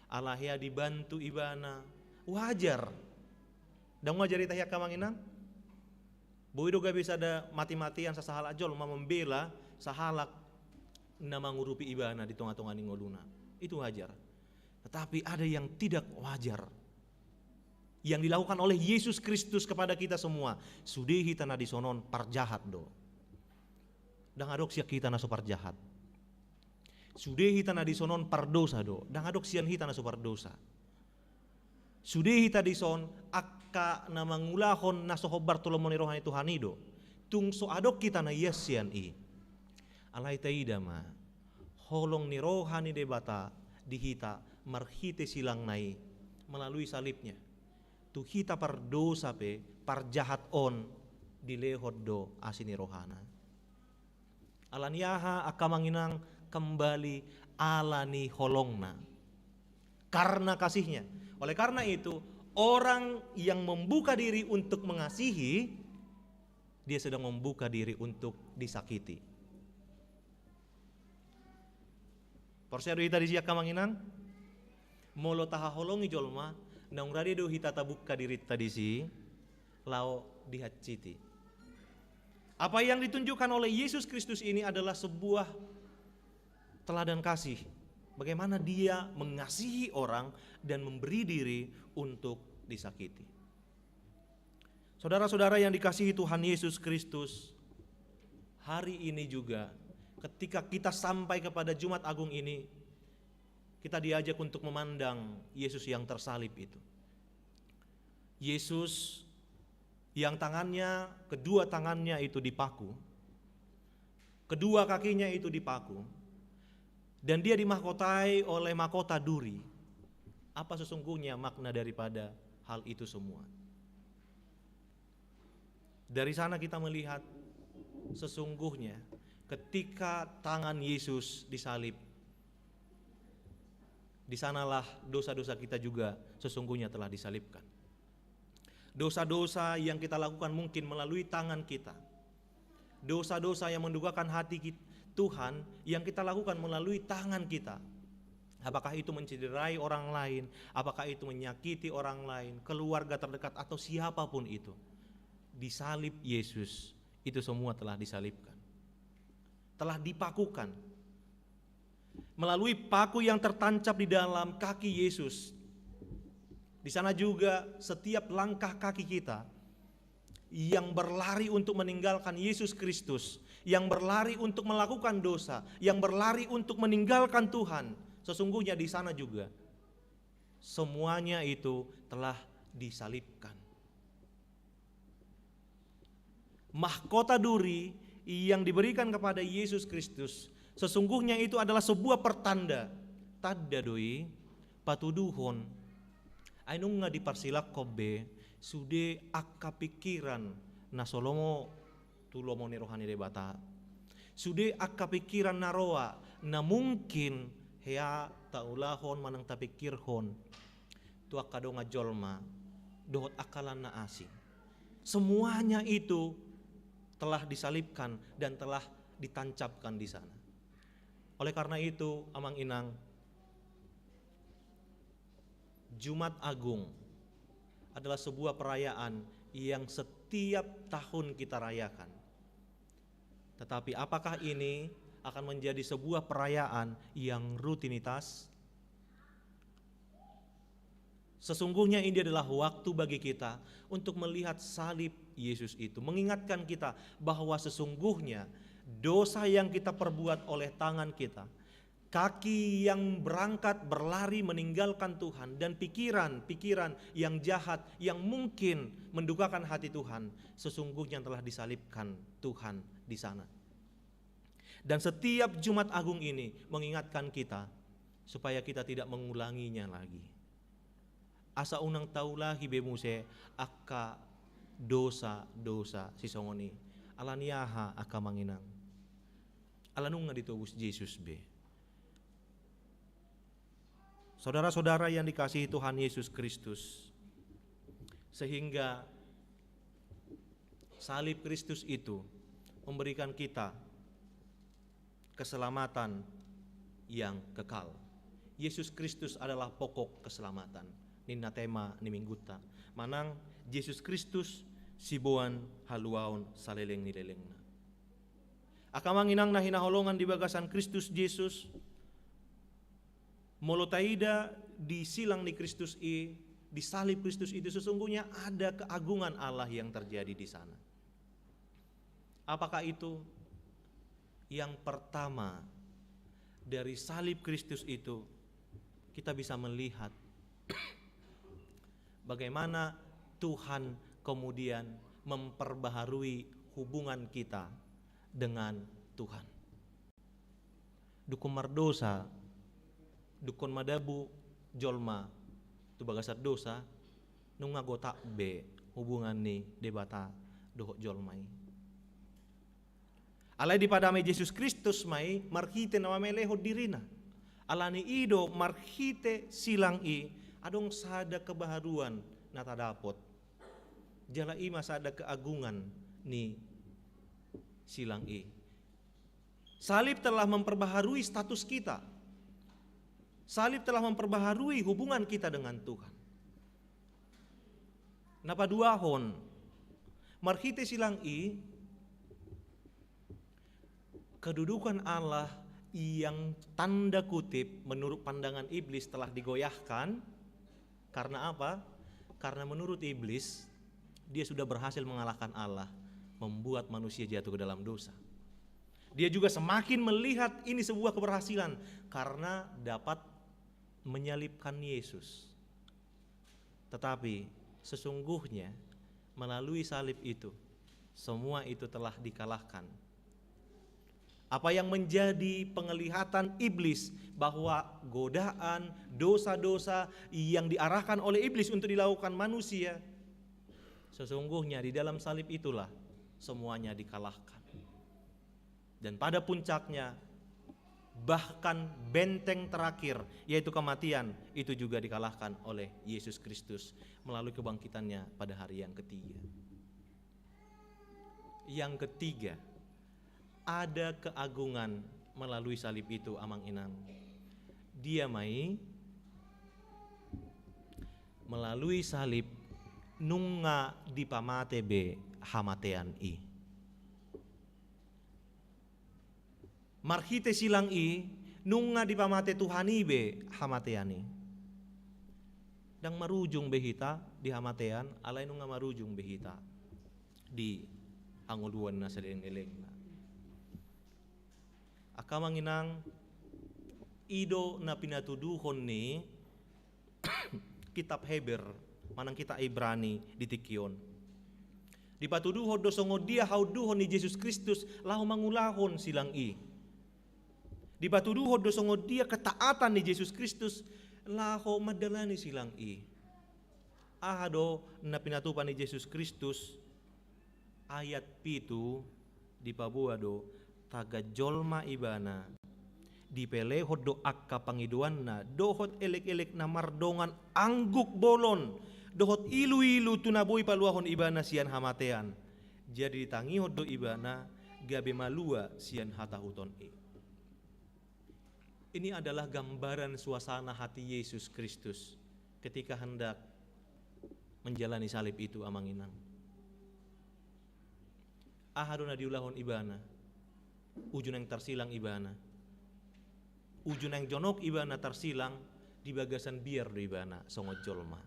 ala hea dibantu ibana wajar. Dan wajar itah ya kamanginang boy do bisa ada mati-matian sasahala jol membela sahalak na mangurupi ibana di tengah-tengah ngoluna. Itu wajar. Tetapi ada yang tidak wajar yang dilakukan oleh Yesus Kristus kepada kita semua. Sudehi tanah disonon parjahat do. Dan adok siak kita na parjahat. Sudehi tanah disonon pardosa do. Dan adok sian hita na pardosa. Sudehi tadison akka na mangulahon na sohobar tulomoni rohani Tuhan ido. Tungso adok kita na yesian i. Alai taida ma. Holong ni rohani debata dihita marhite silang nai melalui salibnya. Tu hita pardosa pe parjahat on dilehod do asini rohana. Alaniaha akamanginang kembali alani holongna karena kasihnya. Oleh karena itu orang yang membuka diri untuk mengasihi dia sedang membuka diri untuk disakiti. Porsia do hita di siak kamanginang molo taha holongi jolma naung rade do hita tabukka diri tadi si lao dihaciti. Apa yang ditunjukkan oleh Yesus Kristus ini adalah sebuah teladan kasih. Bagaimana dia mengasihi orang dan memberi diri untuk disakiti. Saudara-saudara yang dikasihi Tuhan Yesus Kristus, hari ini juga ketika kita sampai kepada Jumat Agung ini, kita diajak untuk memandang Yesus yang tersalib itu. Yesus yang tangannya, kedua tangannya itu dipaku, kedua kakinya itu dipaku, dan dia dimahkotai oleh mahkota duri. Apa sesungguhnya makna daripada hal itu semua? Dari sana kita melihat sesungguhnya ketika tangan Yesus disalib, di sanalah dosa-dosa kita juga sesungguhnya telah disalibkan. Dosa-dosa yang kita lakukan mungkin melalui tangan kita. Dosa-dosa yang mendukakan hati Tuhan yang kita lakukan melalui tangan kita. Apakah itu mencederai orang lain, apakah itu menyakiti orang lain, keluarga terdekat atau siapapun itu. Disalib Yesus, itu semua telah disalibkan. Telah dipakukan melalui paku yang tertancap di dalam kaki Yesus. Di sana juga setiap langkah kaki kita yang berlari untuk meninggalkan Yesus Kristus, yang berlari untuk melakukan dosa, yang berlari untuk meninggalkan Tuhan, sesungguhnya di sana juga semuanya itu telah disalibkan. Mahkota duri yang diberikan kepada Yesus Kristus sesungguhnya itu adalah sebuah pertanda. Tadda doi patuduhon ainung nga diparsilak kobe sude akka pikiran na solomo tulomo ni rohani debata sude akka pikiran naroa na mungkin hea taulahon manang tapikirhon tu akado nga jolma dohot akalan na asing. Semuanya itu telah disalibkan dan telah ditancapkan di sana. Oleh karena itu, Amang Inang, Jumat Agung adalah sebuah perayaan yang setiap tahun kita rayakan. Tetapi apakah ini akan menjadi sebuah perayaan yang rutinitas? Sesungguhnya ini adalah waktu bagi kita untuk melihat salib Yesus itu, mengingatkan kita bahwa sesungguhnya dosa yang kita perbuat oleh tangan kita, kaki yang berangkat berlari meninggalkan Tuhan, dan pikiran-pikiran yang jahat yang mungkin mendukakan hati Tuhan, sesungguhnya telah disalibkan Tuhan di sana. Dan setiap Jumat Agung ini mengingatkan kita supaya kita tidak mengulanginya lagi. Asa unang taulahi bemuse akka dosa-dosa sisongoni alaniaha akka manginang. Alanunga ditubus Yesus be. Saudara-saudara yang dikasihi Tuhan Yesus Kristus, sehingga salib Kristus itu memberikan kita keselamatan yang kekal. Yesus Kristus adalah pokok keselamatan. Nina tema ni mingguta. Manang Yesus Kristus sibuan haluaon saleleng ni lelengna. Akamanginang na hinaholongan di bagasan Kristus Yesus. Molotaida di silang ni Kristus di salib Kristus itu sesungguhnya ada keagungan Allah yang terjadi di sana. Apakah itu? Yang pertama, dari salib Kristus itu kita bisa melihat bagaimana Tuhan kemudian memperbaharui hubungan kita dengan Tuhan. Dukun mardosa, dukun madabu jolma tu bagasat dosa nunga gota be hubungan ni debata dohok jolmai. Alai di padame Yesus Kristus mai marhite nama meleho dirina. Alani ido marhite silang adong sada kebaharuan nata dapot. Jala ima sada keagungan ni silang Salib telah memperbaharui status kita. Salib telah memperbaharui hubungan kita dengan Tuhan. Napa duahon marhite silang kedudukan Allah yang tanda kutip menurut pandangan iblis telah digoyahkan. Karena apa? Karena menurut iblis dia sudah berhasil mengalahkan Allah, membuat manusia jatuh ke dalam dosa. Dia juga semakin melihat ini sebuah keberhasilan karena dapat menyalibkan Yesus. Tetapi sesungguhnya melalui salib itu semua itu telah dikalahkan. Apa yang menjadi penglihatan iblis bahwa godaan, dosa-dosa yang diarahkan oleh iblis untuk dilakukan manusia, sesungguhnya di dalam salib itulah semuanya dikalahkan. Dan pada puncaknya bahkan benteng terakhir yaitu kematian itu juga dikalahkan oleh Yesus Kristus melalui kebangkitannya pada hari yang ketiga. Yang ketiga, ada keagungan melalui salib itu amang inang. Dia melalui salib nunga dipamate be hamatean marhite silang nunga dipamate Tuhani be hamateani. Dang marujung behita di hamatean alay nunga marujung behita di anguluan na seleng-eleng. Akamanginang ido na pinatuduhon ni kitab Heber manang kita Ibrani di Tikion. Di patuduhon do songo dia hauduhon ni Yesus Kristus lahu mangulahon silang Di patuduhon do songo dia ketaatan ni Yesus Kristus lahu madalani silang Ahado na pinatupan ni Yesus Kristus ayat pitu di pabuado taga jolma ibana dipelehod do akka pangiduanna dohot elek-elek na mardongan angguk bolon dohot ilu-ilu tunaboy paluahon ibana sian hamatean jadi ditangihod do ibana gabe malua sian hatahuton Ini adalah gambaran suasana hati Yesus Kristus ketika hendak menjalani salib itu amanginang. Ahaduna diulahon ibana ujun yang tersilang ibana, ujun yang jonok ibana tersilang di bagasan biar do ibana songo jolma.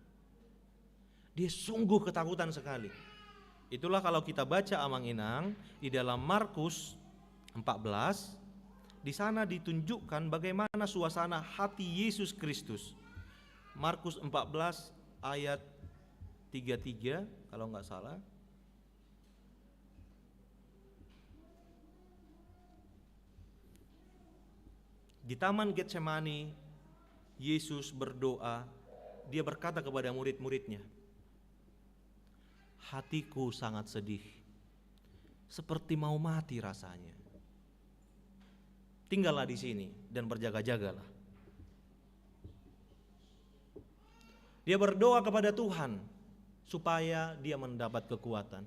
Dia sungguh ketakutan sekali. Itulah kalau kita baca amang-inang di dalam Markus 14, di sana ditunjukkan bagaimana suasana hati Yesus Kristus. Markus 14 ayat 33 kalau nggak salah. Di Taman Getsemani, Yesus berdoa, dia berkata kepada murid-muridnya, hatiku sangat sedih, seperti mau mati rasanya. Tinggallah di sini dan berjaga-jagalah. Dia berdoa kepada Tuhan supaya dia mendapat kekuatan.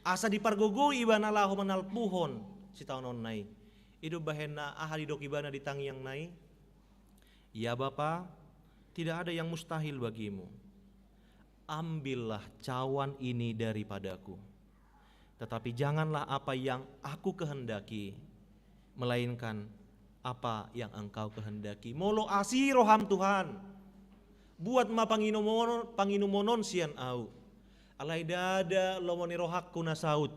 Asa dipargogo ibana lahu menal puhon si tahun nai. Idu bahena ahadi dok ibana di tangyang nai. Ya Bapa, tidak ada yang mustahil bagimu. Ambillah cawan ini daripadaku. Tetapi janganlah apa yang aku kehendaki, melainkan apa yang Engkau kehendaki. Molo asi roham Tuhan. Buat ma panginumonon sian au. Alai dada lomoni rohakku nasaut.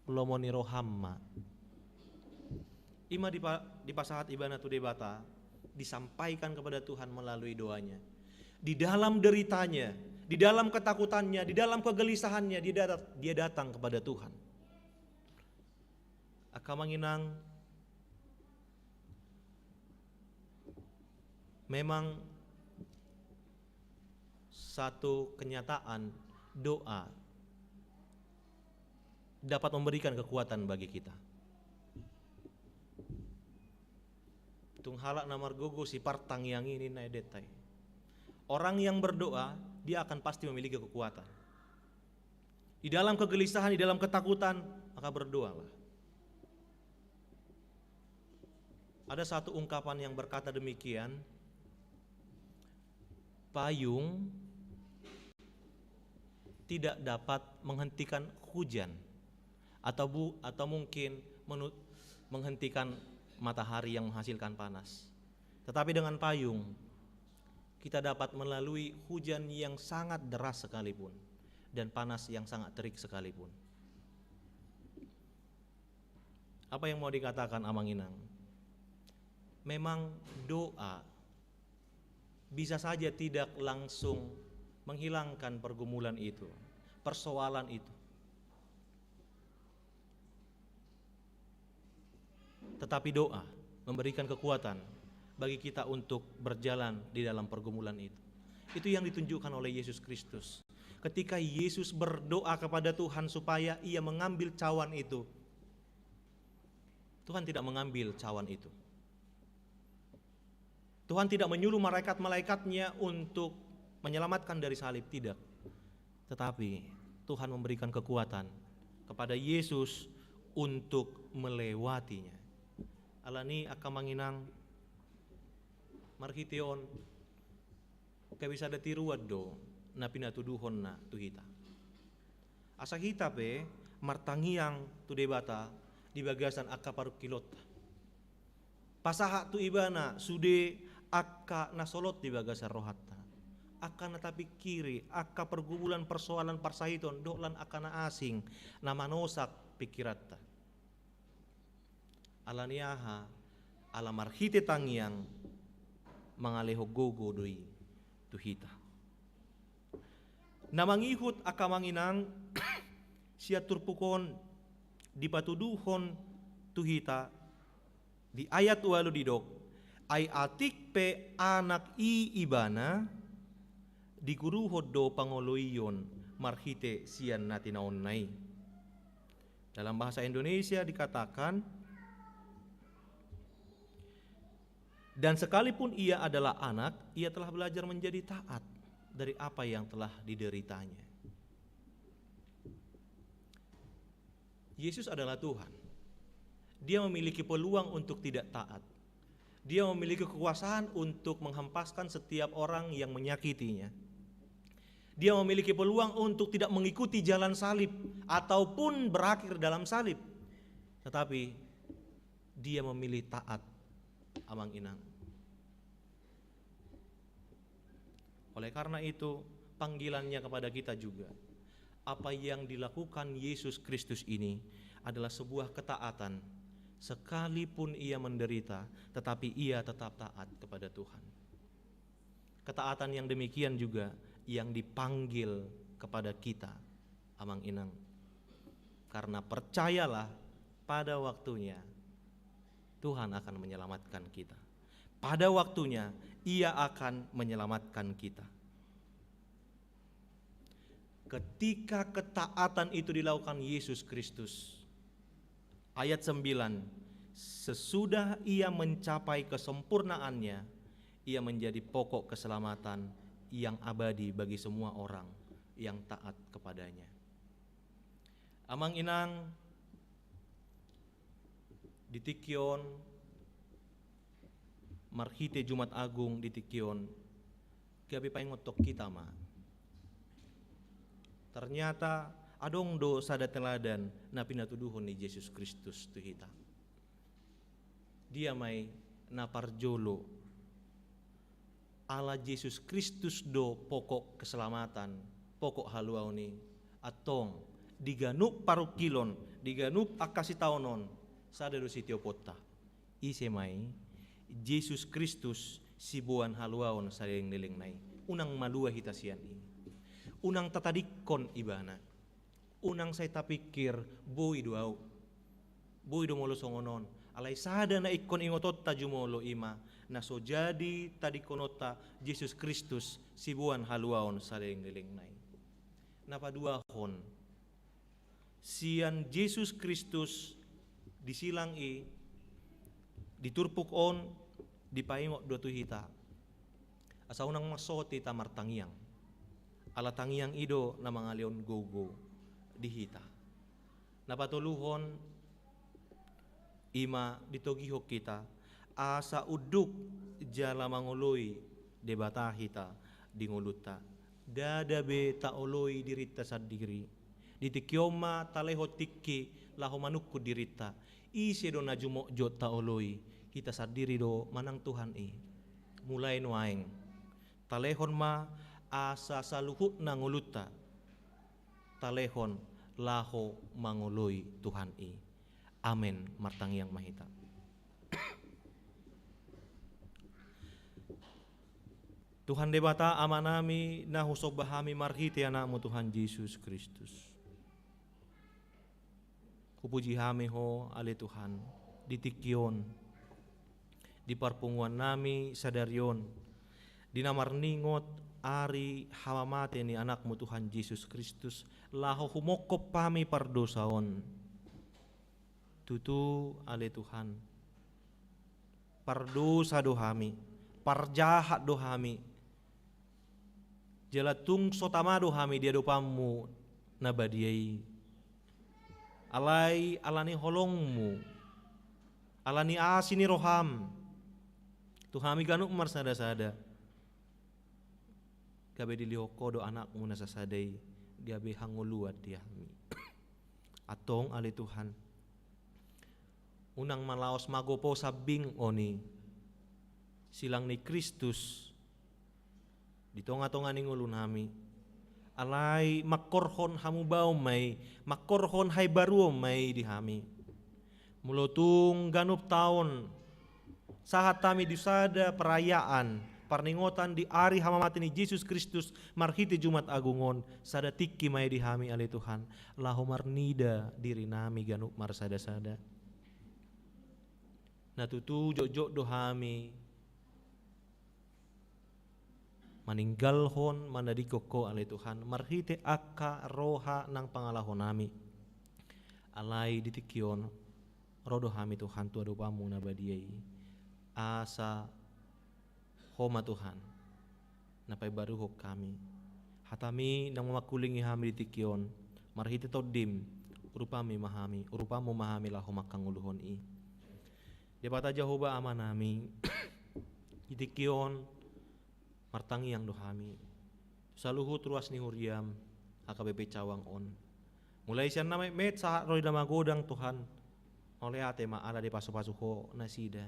Lomoni rohamma. Ima di pasahat ibana tu debata disampaikan kepada Tuhan melalui doanya. Di dalam deritanya, di dalam ketakutannya, di dalam kegelisahannya, dia datang kepada Tuhan. Akamanginang, memang satu kenyataan doa dapat memberikan kekuatan bagi kita. Tunghalak namar gogo si partang yang ini naik detai. Orang yang berdoa, dia akan pasti memiliki kekuatan. Di dalam kegelisahan, di dalam ketakutan, maka berdoalah. Ada satu ungkapan yang berkata demikian, payung tidak dapat menghentikan hujan, atau mungkin menghentikan matahari yang menghasilkan panas. Tetapi dengan payung kita dapat melalui hujan yang sangat deras sekalipun dan panas yang sangat terik sekalipun. Apa yang mau dikatakan Amanginang? Memang doa bisa saja tidak langsung menghilangkan pergumulan itu, persoalan itu. Tetapi doa memberikan kekuatan bagi kita untuk berjalan di dalam pergumulan itu. Itu yang ditunjukkan oleh Yesus Kristus. Ketika Yesus berdoa kepada Tuhan supaya ia mengambil cawan itu, Tuhan tidak mengambil cawan itu. Tuhan tidak menyuruh malaikat-malaikatnya untuk menyelamatkan dari salib, tidak. Tetapi Tuhan memberikan kekuatan kepada Yesus untuk melewatinya. Alani akamanginang marhition kabisa da tiruad do na pinatuduhon na tuhita. Asa kita pe martangiang tu debata di bagasan akka parukilot. Pasaha tu ibana sude akka nasolot di bagasan rohatta. Akka natapi kiri, akka pergumulan persoalan parsahiton doklan akka na asing na manosak pikiratta. Alaniaha alamarhite tangiang mangaleho gogo doi tuhita. Namangihut akamanginang siya turpukon dipatuduhon tuhita di ayat 8 didok ay atik pe anak ibana diguruhod do pangoloiyon marhite siyan natinaon nai. Dalam bahasa Indonesia dikatakan, dan sekalipun ia adalah anak, ia telah belajar menjadi taat dari apa yang telah dideritanya. Yesus adalah Tuhan. Dia memiliki peluang untuk tidak taat. Dia memiliki kekuasaan untuk menghempaskan setiap orang yang menyakitinya. Dia memiliki peluang untuk tidak mengikuti jalan salib ataupun berakhir dalam salib. Tetapi dia memilih taat. Amang inang. Oleh karena itu panggilannya kepada kita juga. Apa yang dilakukan Yesus Kristus ini adalah sebuah ketaatan. Sekalipun ia menderita, tetapi ia tetap taat kepada Tuhan. Ketaatan yang demikian juga yang dipanggil kepada kita, Amang Inang. Karena percayalah, pada waktunya Tuhan akan menyelamatkan kita. Pada waktunya Ia akan menyelamatkan kita. Ketika ketaatan itu dilakukan Yesus Kristus, ayat 9, sesudah Ia mencapai kesempurnaannya, Ia menjadi pokok keselamatan yang abadi bagi semua orang yang taat kepadanya. Amang Inang, di Tikion, marhite Jumat Agung di Tikion, gabi paingotok kita ma. Ternyata adong do sada teladan na pinatuduhon ni Yesus Kristus tu hita. Dia may naparjolo ala Yesus Kristus do pokok keselamatan, pokok haluaw ni atong diganup parukilon, diganup akasi taonon sada do sitio potta. Ise may Yesus Kristus sibuan haluaon saling niling nai. Unang malua hitasian ini. Unang tatadikon ibana. Unang saya tapikir boy doaw. Boy do molo songonon. Alay sada na ikon ingotot ta jumolo ima. Na so jadi tadikonota Yesus Kristus sibuan haluaon saling niling nai. Napaduahon. Sian Yesus Kristus disilang diturpuk on dipaingok do tuhita. Asa unang masoti tamar tangiang. Ala tangiang ido na mga leon gogo dihita. Napatuluhon ima ditogihok kita asa uduk jala manguloy debata hita dinguluta. Dadabe taoloy dirita sa diri. Ditikyoma taleho tikki laho manukku dirita. Ise do na jumokjot taoloy kita sadiri do manang Tuhan mulai nuaing talehon ma asa saluhut na nguluta talehon laho manguloy Tuhan amen martangiang mahita. Tuhan debata amanami na husobahami marhiti anakmu Tuhan Yesus Kristus. Kupuji hami ho ale Tuhan ditikyon di parpunguan nami sadarion dinamarningot ari hamamate ni anakmu Tuhan Yesus Kristus laho humokop pami pardosaon tutu ale Tuhan pardosa dohami parjahat dohami jalatung sotama dohami dia dopamu nabadiai alai alani holongmu alani asini roham Tuhami ganuk marsada-sada gabe dilihoko do anakmu nasasadai gabe hanguluat diami atong ali Tuhan unang malaos magopo sabing oni silang ni Kristus di tonga-tonga ning ulun hami alai makorhon hamu bau may makorhon hay baruo may dihami mulotung ganup taon saat kami disada perayaan parningotan di ari hamamati ni Yesus Kristus marhiti Jumat Agungon sada tikki may dihami ali Tuhan laho marnida diri nami ganup marsada-sada natutu jok-jok dohami maninggalhon manadikoko ali Tuhan marhiti akka roha nang pangalahon nami alai ditikyon rodo hami Tuhan tua dopamu nabadiai asa homa Tuhan napai baru hok kami hatami nang mamakulingi hami ditikyon marhiti todim urupami mahami urupamu mahami lah homakang uluhon debata Jehovah amanami ditikyon martangiang dohami saluhut ruas ni huriam akabepe cawang on mulai siya namay met sa roy na magodang Tuhan oleh ate maala di paso-paso ho nasida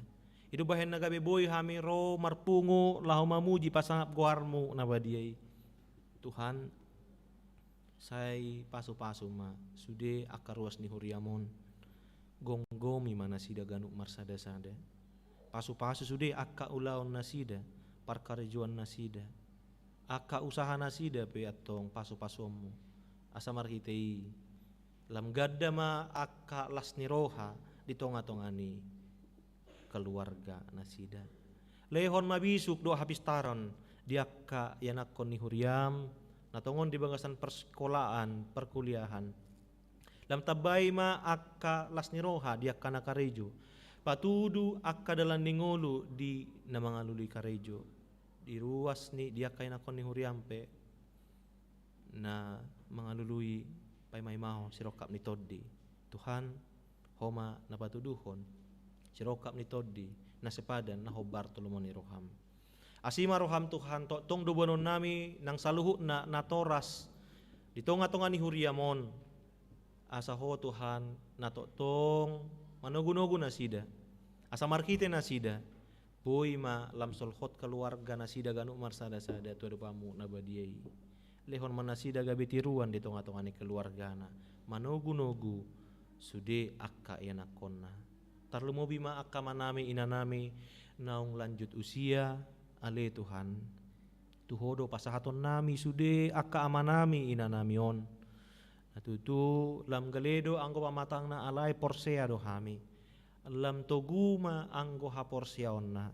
itu bahen nagabe boy hami ro marpungo laho mamuji pasangap guarmu nabadiay Tuhan, saya pasu-pasu ma sude akaruas ni huriamon gonggomi mana sida ganuk marsada sada pasu-pasu sude akka ulaon nasida parkarejuan nasida akka usaha nasida pe atong pasu-pasumu asa marhitei lam gadda ma akka las ni roha di tonga-tongani keluarga nasida lehon mabisuk do habis taron diakka yanakon ni huriam natongon di bagasan persekolahan perkuliahan lam tabai ma akka las ni roha diakka na karejo patudu akka dalan ningolu di namangalului karejo di ruas ni diakka yanakon ni huriampe na mangalului pay may maho sirokap ni toddi Tuhan homa napatuduhon sirokap ni toddi na sepadan na hobar tulumon ni roham asima roham Tuhan tong dubonon nami nang saluhu na natoras di tonga-tonga ni huriamon asa ho Tuhan na tong manogu-nogu na sida asa markite na sida boy ma lam solhot keluarga na sida ganu marsada-sada tu pamu na badiai lehon manasida gabi tiruan di tonga-tonga ni keluarga na manogu-nogu sude akka yanakonna tarlumobi ma akka manami inanami naung lanjut usia ale Tuhan tuhodo pasahaton nami sude akka amanami inanamion natutu lam galedo anggo pamatang na alay porsea do hami lam toguma anggo ha porseaonna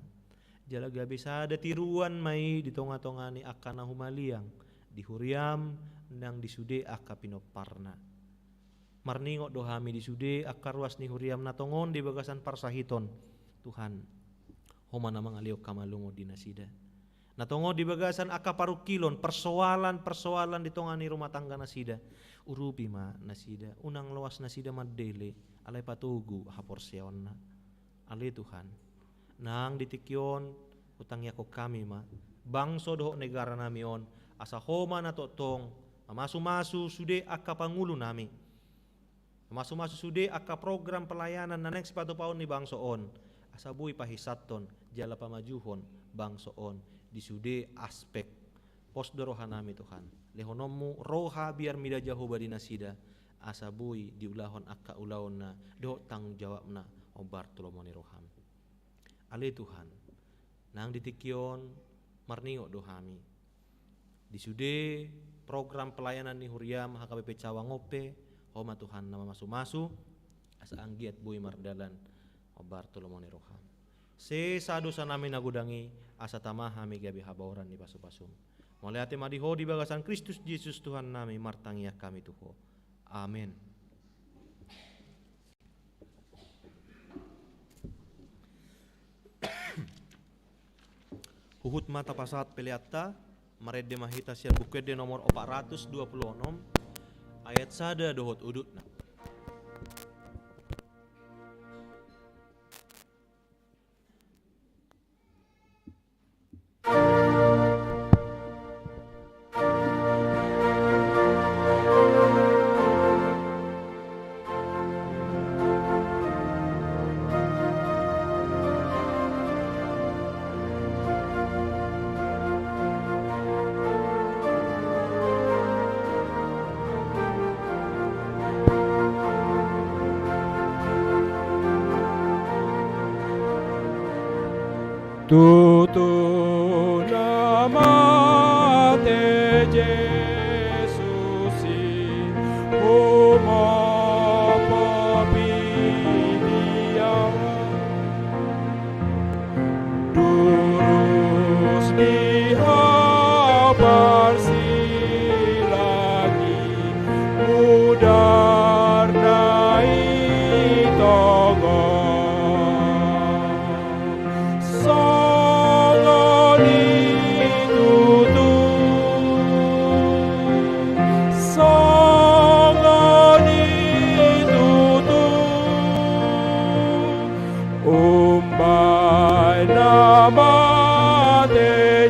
jala gabi sada tiruan mai di tonga-tonga ni akka na humaliang di huriam nang disude akka pinoparna marningo do hami disude akka ruas ni huriam na tongon di bagasan parsahiton Tuhan homa namang aliok kamalungo di nasida natongo di bagasan akka parukilon persoalan di tongani rumah tangga nasida urupi ma nasida unang luas nasida madele alay patugu haporseon na alay Tuhan nang ditikyon utang yako kami ma bangso doho negara nami on asa homa na totong masu-masu sude akka pangulo nami masu-masu sude akka program pelayanan na next patupaon ni bangso on asabuy pahisaton jala pamajuhon bangsoon disude aspek posdo roha nami Tuhan lehonomu roha biar mida jaho badi nasida asabuy diulahon akka ulaon na do tanggung jawab na obar tulomoni roham ale Tuhan nang ditikyon marningo do hami disude program pelayanan ni huriam HKBP Cawangope homa Tuhan nama masu-masu asa anggiat buy mardalan obar tulomoni roham se sadosa nami nagudangi asa tamahami gabi habauran ni pasu-pasum mulai ate madiho di bagasan Kristus Yesus Tuhan nami martangiak kami tuho amin. Huhut mata pasat peliatta marede mahita siar bukede nomor 426 ayat sada dohot udutna Tutu nama te Jesusi umo papidiang durus dihabar silagi mudar nai togo nama de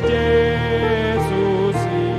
Jesusi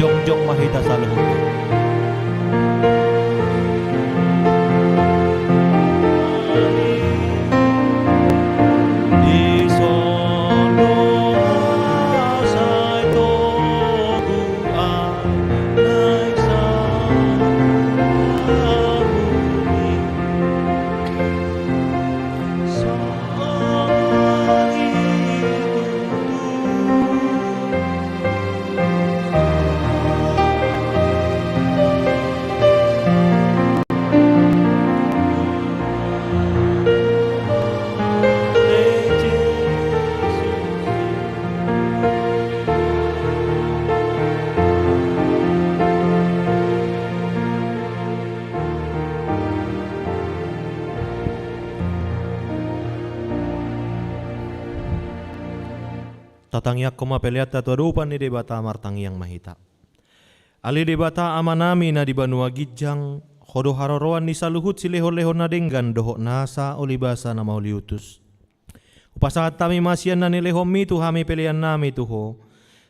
Jongjong Mahita Saluhut. Tatangyak kumapelyata tuadupan ni debata martang yang mahita. Ali debata amanami na di banua gijang khodo haroroan ni saluhut sileho-leho na denggan dohok nasa olibasa na mauliutus. Upasahat tami masian na nileho mitu hami pelian nami tuho.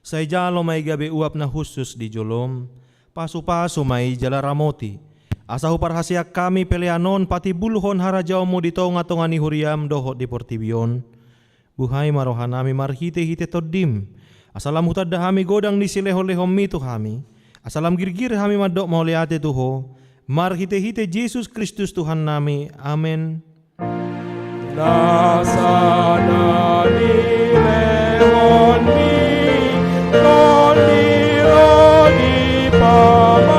Say jalo may gabi uap na husus di jolom. Pasu-pasu may jala ramoti. Asahu parhasiak kami pelianon pati bulhon harajaw mo di tonga-tonga ni huriam dohok di portibion. Buhay marohan nami marhite-hite todim. Asalam hutad hami godang ni sileho-leho mitu hami. Asalam girgir hami madok mauliate tuho. Marhite-hite Jesus Kristus Tuhan nami. Amen. Nasana ni lehon mi roni pamataku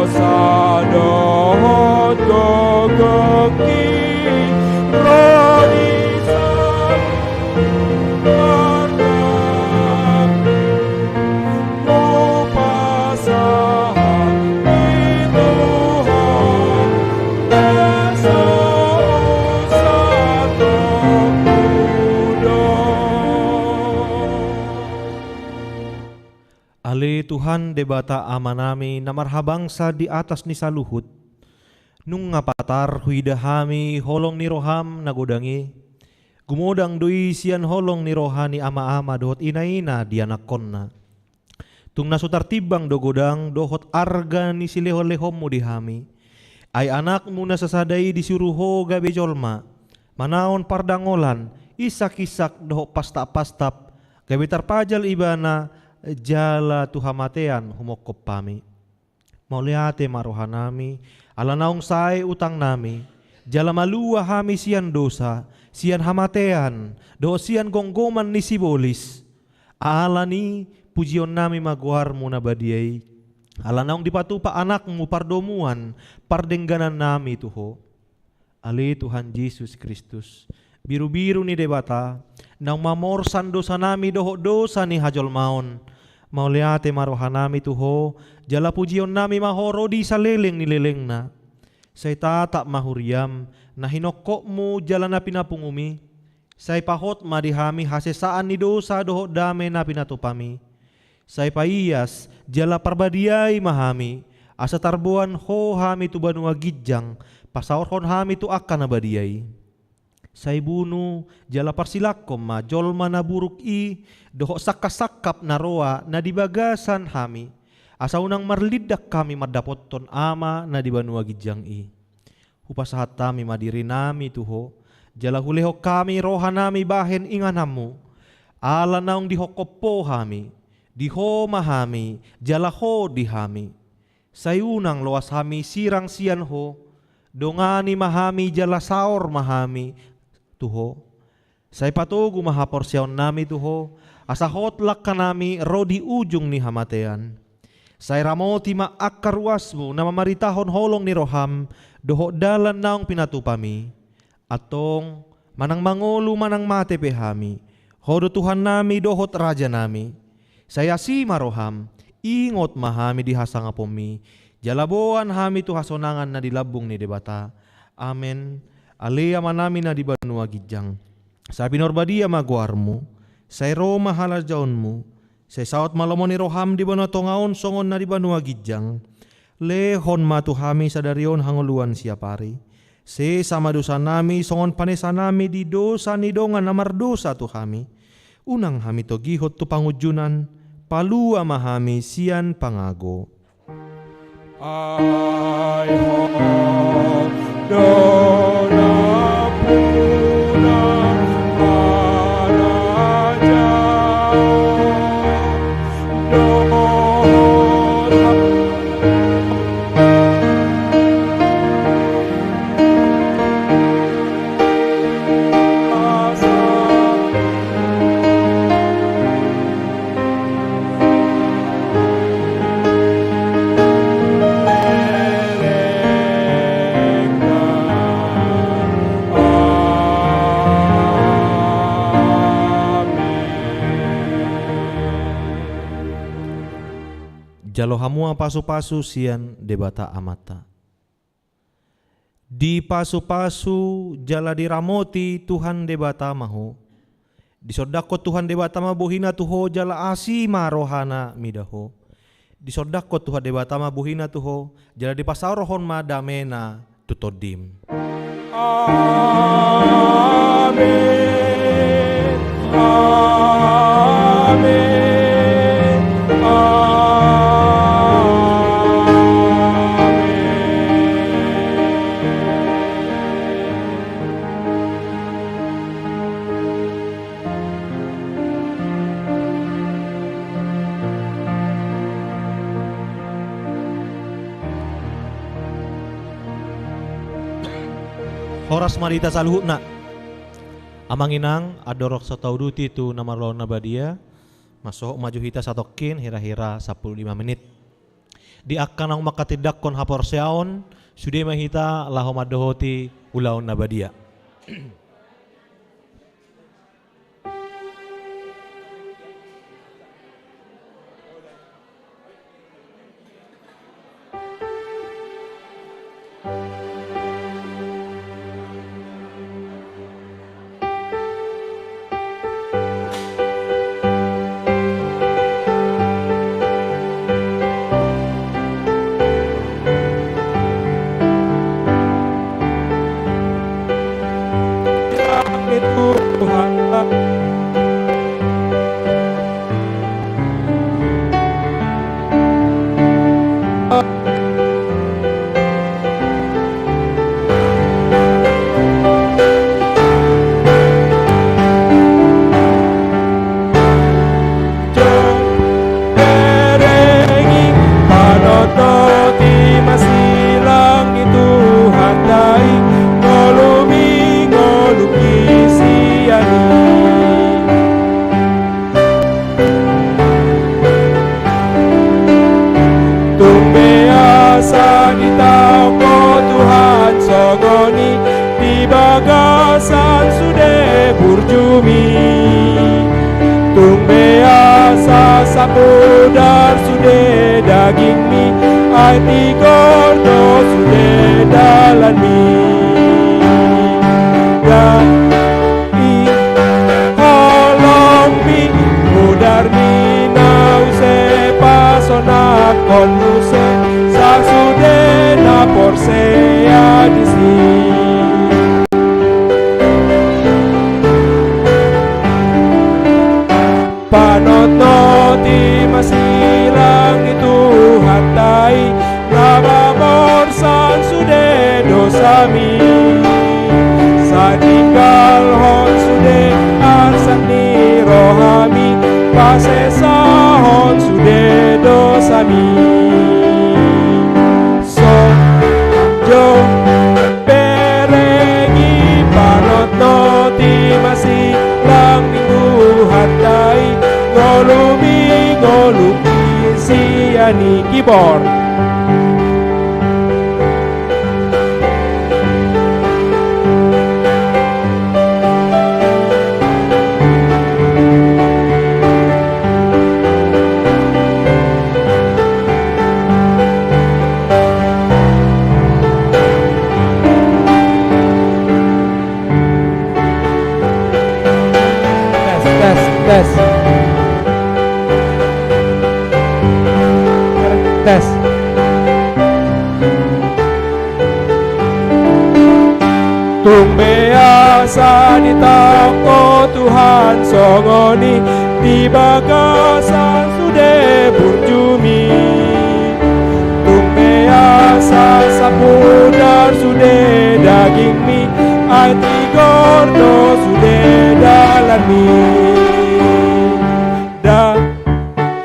osadohot gogoki roni Ali Tuhan debata amanami na marhabangsa di atas ni saluhut. Nung ngapatar huida hami holong ni roham nagodangi. Gumodang doi sian holong ni rohani ama-ama dohot ina-ina di anak konna. Tung nasutar tibang dogodang dohot arga ni sileho-lehom mo di hami. Ay anak mo na sasadai disuruho gabe jolma. Manaon pardangolan isak-isak dohot pasta-pastap. Gabe tarpajal ibana jala tuhamatean humokop pami. Mauliate marohanami, ala naong sae utang nami, jala malua hami sian dosa, sian hamatean, do sian gonggoman ni sibolis. Ala ni pujion nami maguarmu na badiay, ala naong dipatupa anakmu pardomuan, pardengganan nami tuho. Ali Tuhan Yesus Kristus, biru-biru ni debata, nang mamorsan dosa nami doho dosa ni hajol maon. Mauliate marohanami tuho, jala pujion nami mahoro di saleleng ni lelengna. Say tatak mahuriam, na hinokokmu jala na pinapungumi. Say pahot madihami hasesaan ni dosa doho dame na pinatupami. Say paiyas jala parbadiay mahami, asa tarbuan ho hami tu banua gijang, pasaorhon hami tu akan nabadiay. Say bunu jala parsilakom ma jolma na buruk doho sakasakap na roa na dibagasan hami. Asa unang marlidak kami madapoton ama na dibanua gijang Hupasahat kami madiri nami tuho, jala huleho kami roha nami bahen inganamu. Ala naung dihokopo hami, diho mahami, jala ho dihami. Sayunang loas hami sirang sian ho, dongani mahami jala saor mahami tuho. Say patugu mahapor siyaon nami tuho, asa hotlak ka nami rodi ujung ni hamatean. Say ramoti maakkarwasmu na mamaritahon holong ni roham, doho dalan naong pinatupami. Atong manang mangulu manang mate pehami, hodo Tuhan nami dohot raja nami. Saya si maroham, ingot mahami di hasangapomi, jalaboan hami tu hasonangan na dilabung ni debata. Amen. Alea manami na di banua gijang. Sabi norbadia maguarmu, say Roma halajaonmu, say saot malomon ni roham di banua tongaon songon na di banua gijang. Lehon matu hami sadarion hanguluan siapari. Se sama dosa nami songon panesa nami di dosa ni dongan namar dosa tu hami. Unang hami to gihot tu pangujunan, palua mahami sian pangago. Ay ho dona puna araja Jalo hamua pasu-pasu sian debata amata. Di pasu-pasu jala diramoti Tuhan debata maho. Di sodako Tuhan debata mabuhina tuho jala asima rohana midaho. Di sodako Tuhan debata mabuhina tuho jala di pasarohon madamena tutodim. Amin. Amin. Horas marita saluhutna. Amanginang adorok satauduti tu namarlon nabadia. Masuk maju hita satokin hira-hira 15 menit. Di akan ang makatidakon hapor seaon sude mahita lahom adohoti ulaon nabadia. bagasan sudah burjumi, tung biasa sapudar sudah daging mi. ati gordo sude dalan mi dan i holong mi mudar mi nause pasona konuse sa sude na porsea di si panot-noti masilang itu hatai labamorsan sude dosami satinggal hon sude arsak ni rohami pasesa hon sude dosami so jo peregi panot-noti masilang itu hatai ngolumi siani keyboard tes tumbe asa di toko Tuhan songoni di bagasan sude burjumi tumbe asa sapudar sude daging mi ati gordo sude dalan mi da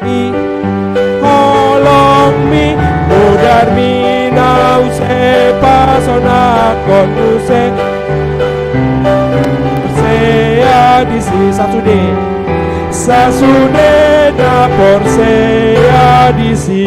i holong mi mudar mi nause pasona konuse sea di si sasude na porsea di si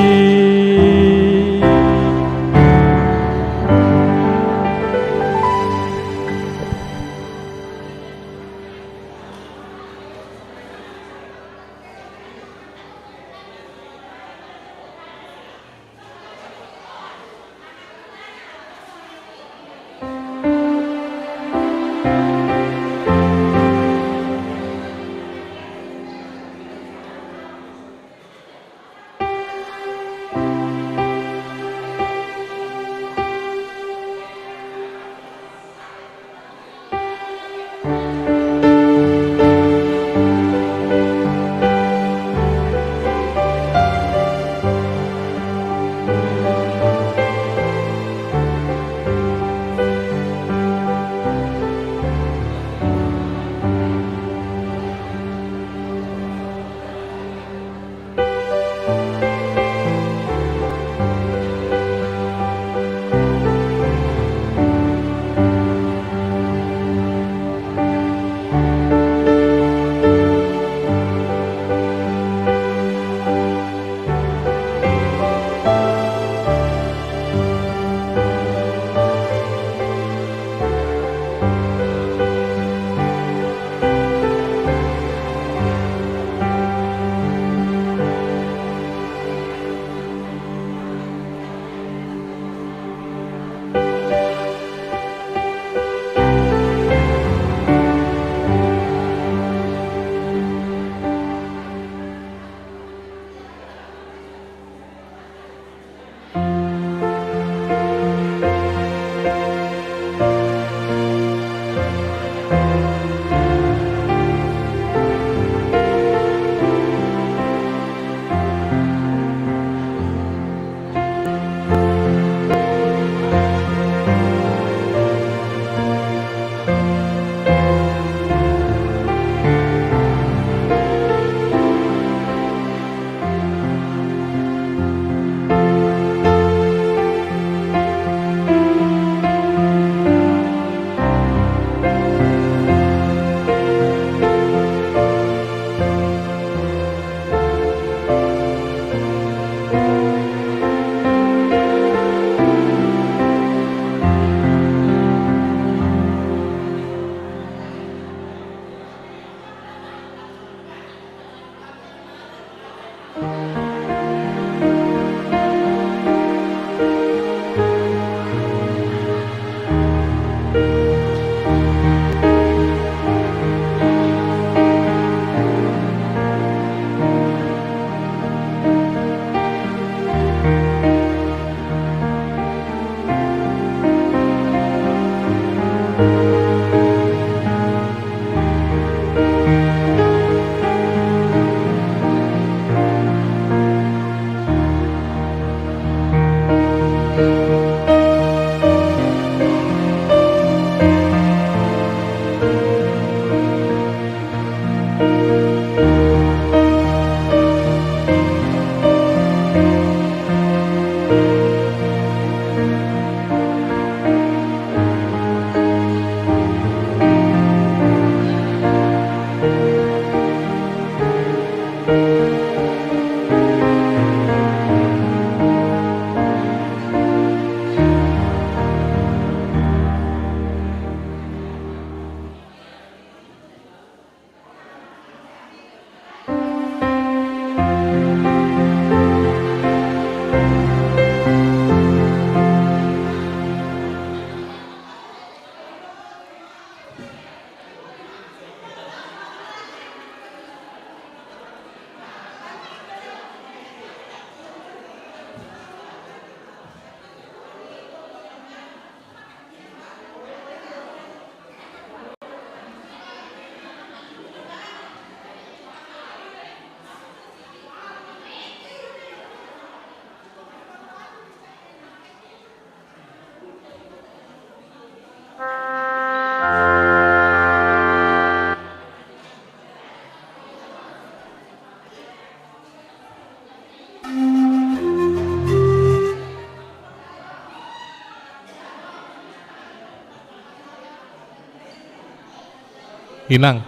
Inang,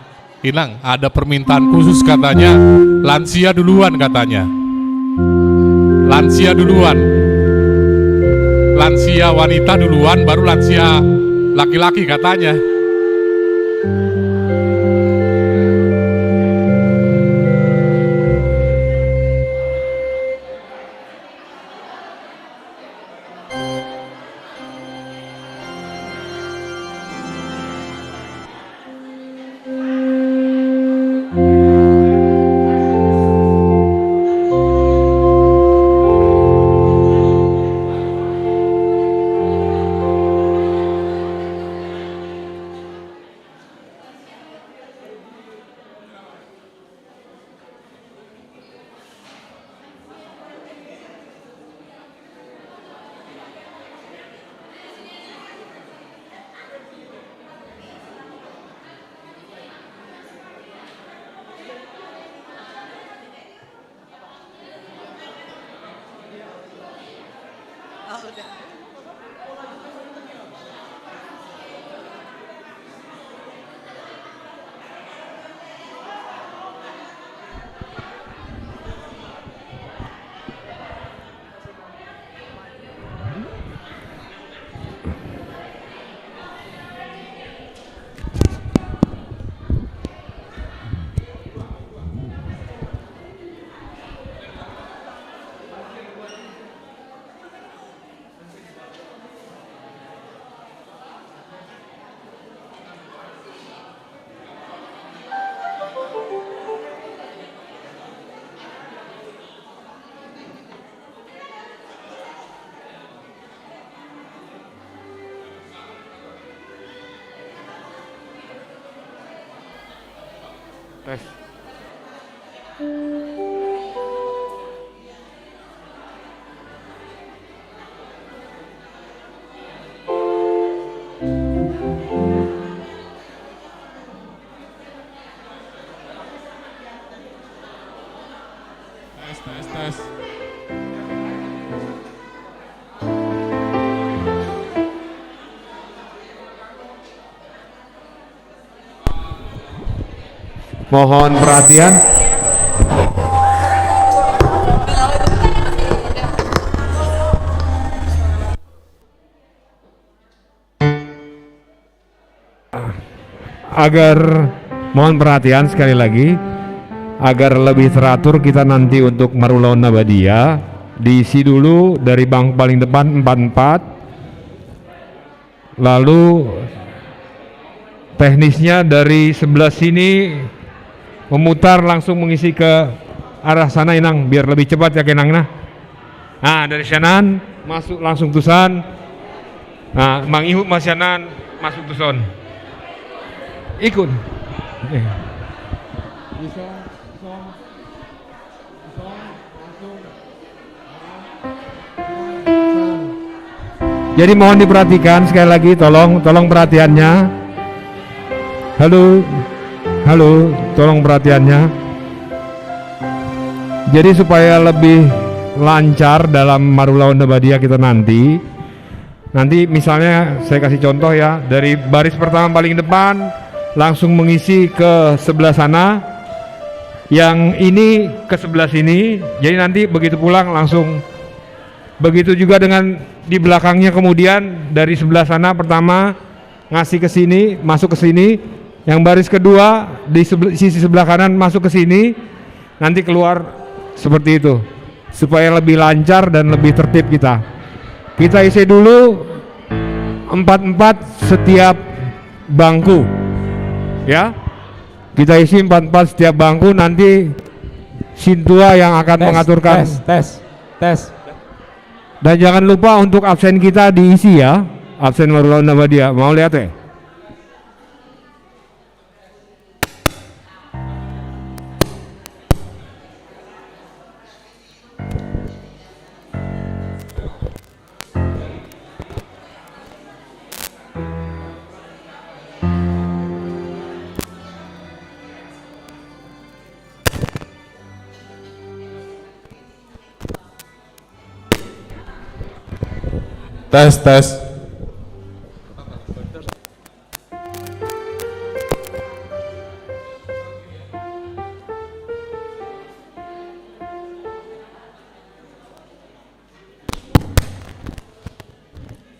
ada permintaan khusus katanya. Lansia duluan katanya. Lansia duluan. Lansia wanita duluan, baru lansia laki-laki katanya. Tes. Tes. Mohon perhatian. Mohon perhatian sekali lagi, agar lebih teratur kita nanti untuk Marulaun Nabadia diisi dulu dari bangku paling depan 44, lalu teknisnya dari sebelah sini memutar langsung mengisi ke arah sana Inang, biar lebih cepat ya Inang. Nah dari sanan masuk langsung tusan. Nah Mang Ihu Mas Sanan masuk tuson. Ikut. Jadi mohon diperhatikan sekali lagi, tolong perhatiannya. Halo, tolong perhatiannya. Jadi supaya lebih lancar dalam Marulaun Nabadia kita nanti misalnya saya kasih contoh ya, dari baris pertama paling depan langsung mengisi ke sebelah sana, yang ini ke sebelah sini, jadi nanti begitu pulang langsung. Begitu juga dengan di belakangnya, kemudian dari sebelah sana pertama ngasih ke sini, masuk ke sini, yang baris kedua di sisi sebelah kanan masuk ke sini, nanti keluar seperti itu, supaya lebih lancar dan lebih tertib kita isi dulu 44 setiap bangku ya, kita isi 44 setiap bangku, nanti Sintua yang akan mengaturkan tes. Dan jangan lupa untuk absen kita diisi ya, absen Marulaun Nabadia. Mau lihat ya?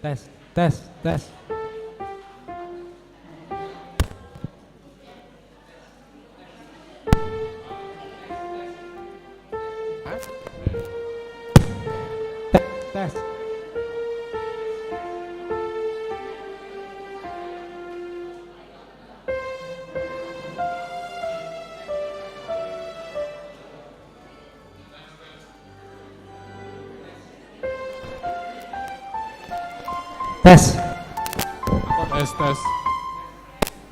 Tes, tes, tes. Hah? Tes. Tes. Tes.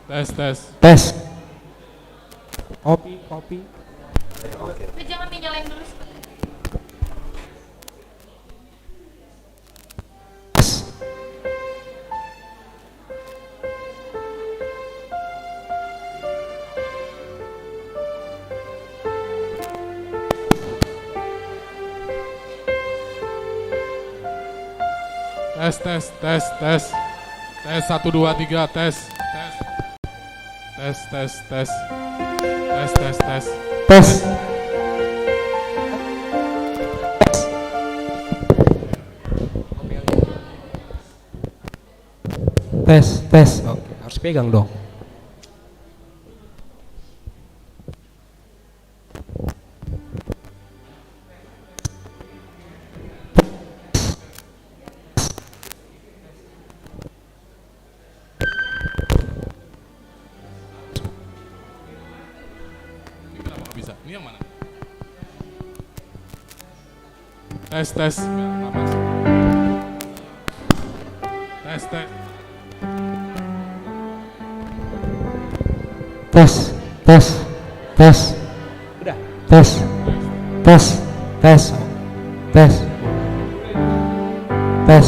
Tes, tes. Tes. Kopi, kopi. Tapi jangan dinyalain dulu. Tes, tes, tes, tes. Tes 1 2 3 tes. Tes. Tes, tes, tes. Tes, tes, tes. Tes. Tes, tes. Oke, harus pegang dong. Ini kenapa nggak bisa? Ini yang mana? Tes, tes. Nggak masuk. Tes, tes. Tes, tes, tes. Udah. Tes, tes, tes, tes, tes.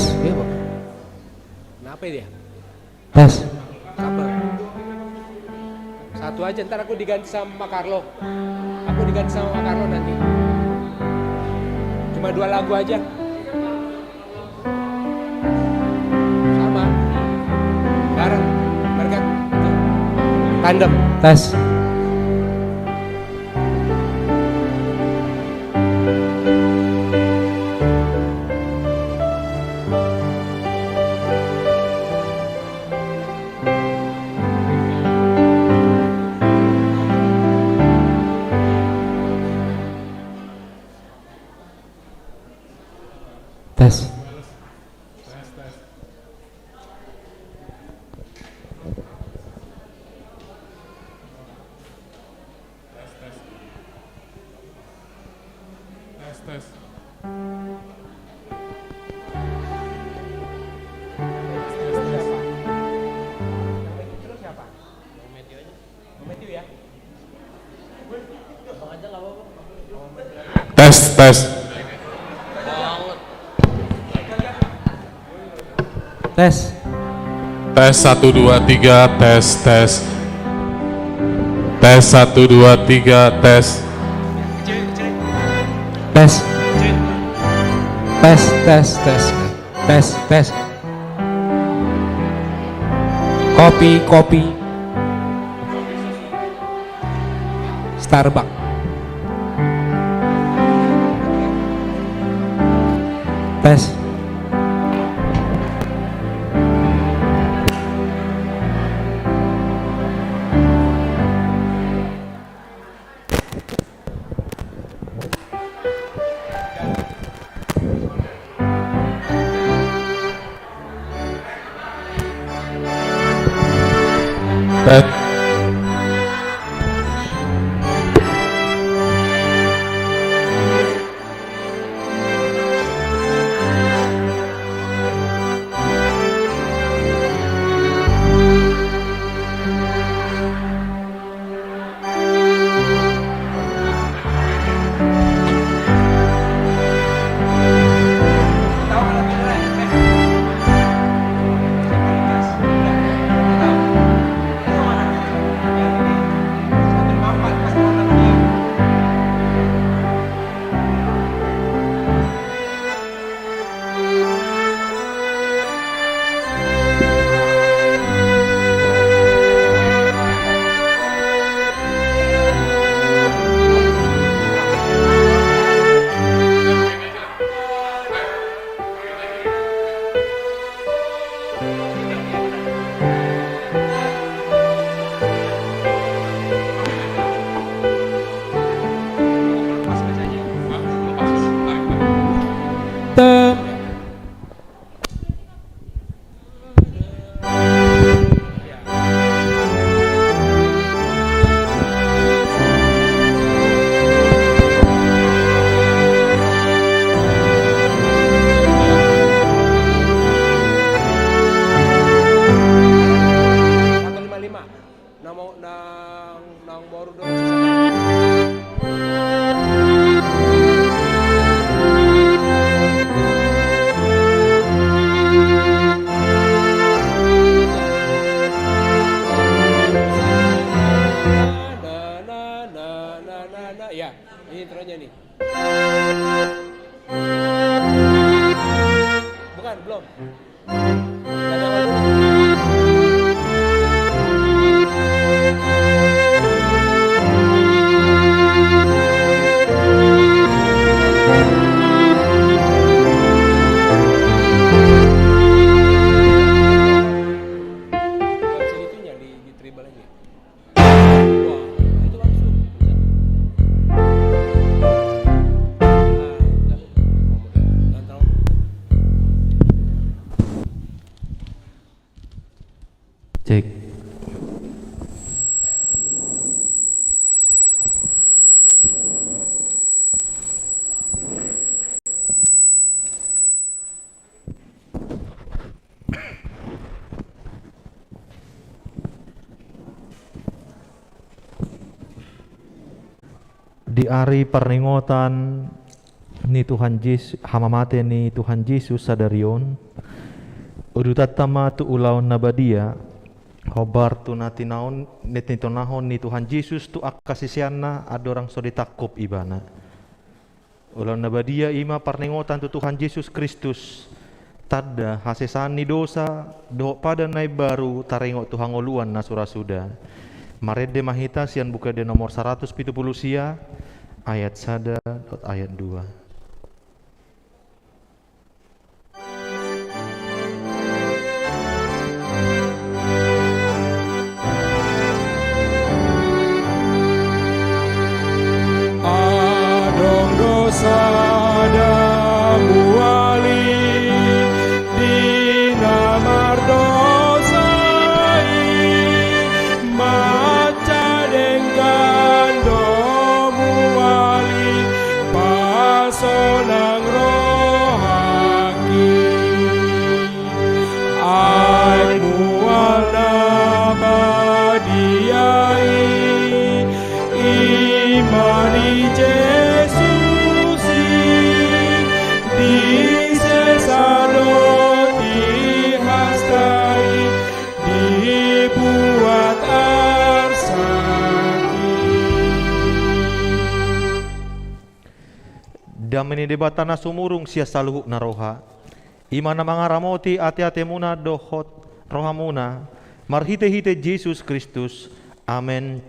Kenapa dia? Tes. Sabar. Satu aja, ntar aku diganti sama Carlo. Aku diganti sama Carlo nanti. Cuma 2 lagu aja. Sama. Bareng. Bareng. Tandem. Tes. Tes. Tes, tes. Terus siapa? Matthew ya? Tes, tes. Tes. Tes 1 2 3 tes, tes. Tes 1 2 3 tes. Tes. Tes, tes, tes. Tes, tes. Kopi, kopi. Starbucks. Tes. Tes. Tahu kan lebih keren? Tahu. Tahu mana? Cek. Di hari peringatan ni Tuhan Yesus, hamamate ni Tuhan Yesus sadarion, udutatama tu ulaon nabadia, khobar tu natinaon netitonahon ni Tuhan Yesus tu akasisiana adorang so ditakup ibana. Ulaon nabadia ima peringatan tu Tuhan Yesus Kristus, tada hasesan ni dosa, do pada nai baru taringok Tuhan oluan nasura suda. Marede mahita sian buka de nomor 170 sia ayat 1 ayat 2. Adong dosa damu wali dina mardosai maca dengan domu wali pasonang rohaki ai mual nabadiai imani Yesus di sesado dihastai dibuat arsaki. Dameni debatana sumurung sia saluhuk naroha. Imana mangaramoti ati-ati muna dohot rohamuna marhite-hite Yesus Kristus. Amen.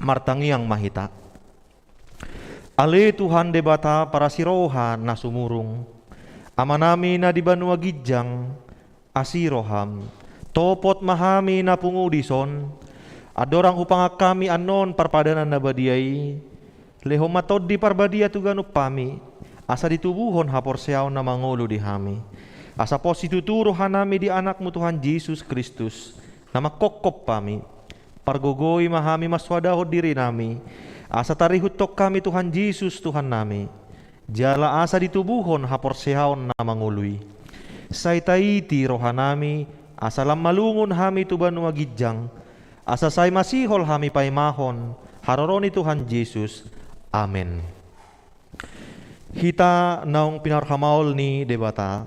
Martangiang mahita. Ale Tuhan debata para siroha na sumurung. Amanami na di banua gijang asiroham. Topot mahami na pungudison. Adorang upang kami anon parpadanan na badiay. Leho matod di parbadia tuganup pami. Asa ditubuhon haporseaw na mangolo di hami. Asa posituturo hanami di anakmu Tuhan Yesus Kristus. Na makokop pami. Pargogoy mahami maswadahod diri nami. Asa tarihut tok kami Tuhan Yesus Tuhan nami. Jala asa ditubuhon haporsehaon na mangului. Say taiti rohanami. Asa lam malungon hami tuban wagidjang. Asa say masihol hami paimahon. Haroroni Tuhan Yesus. Amen. Hita naong pinarhamaol ni debata.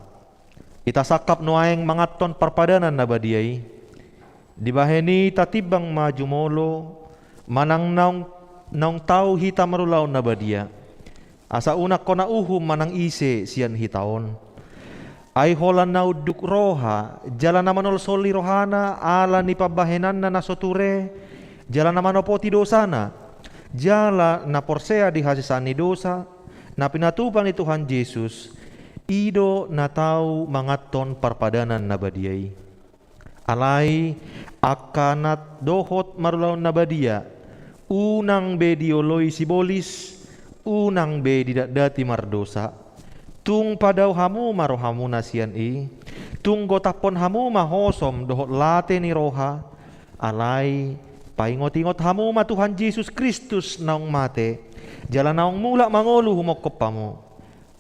Ita sakap nuaeng mangaton parpadanan na badiay. Dibaheni tatibang majumolo manang naong tau hita marulaw na badia. Asa unak ko na uhum manang ise siyan hitaon. Ay holan na uduk roha, jala naman soli rohana, ala ni pabahenan na nasoture, jala naman opoti dosana, jala na porsea di hasisan ni dosa, na pinatupan ni Tuhan Yesus, ido na tau mangaton parpadanan na badiay. Alay akanat dohot marulaw na badia, unang be dioloy sibolis, unang be didadati mardosa, tung padaw hamu marohamu nasian tung gotapon hamu mahosom dohot late ni roha, alay paingot-ingot hamu ma Tuhan Yesus Kristus naong mate, jala naong mula mangolu humokop pamu,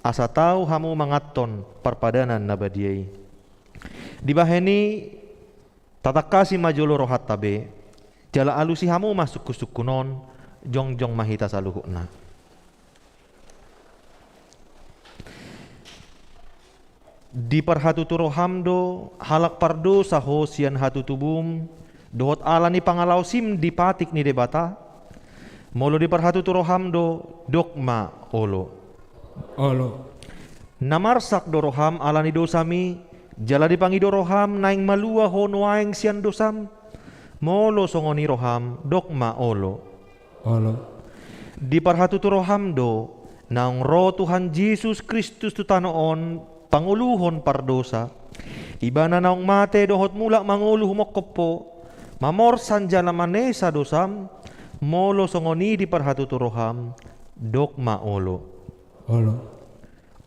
asa tau hamu mangaton parpadanan na badiay. Dibaheni tatakasi majolo rohat tabe, jala alusi hamu masuk kusukunon, jong mahita saluhukna. Di parhatutu rohamdo, halak pardo saho sian hatutubum, dohot ala ni pangalaw sim di patik ni debata, molo di parhatutu rohamdo, dokma olo. Olo. Namarsak do roham ala ni dosami, Jala dipangido roham naing malua ho nuaeng sian dosam. Molo songoni roham dokma olo. Di parhatutu roham do naung roh Tuhan Yesus Kristus tu tanoon panguluhon pardosa. Ibana naung mate dohot mulak manguluh mokopo. Mamor sanjana manesa dosam. Molo songoni di parhatutu roham dokma olo.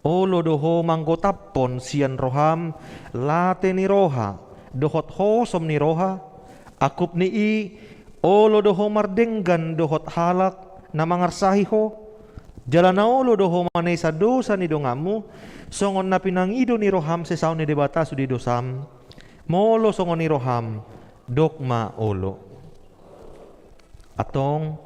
Olo doho manggotapon sian roham late ni roha dohot hosom ni roha akup ni i olo doho mardenggan dohot halak na mangarsahi ho jalana olo doho manesa dosa ni dongamu songon na pinangido ni roham sesaw ni debata sudi dosam molo songon ni roham dokma olo atong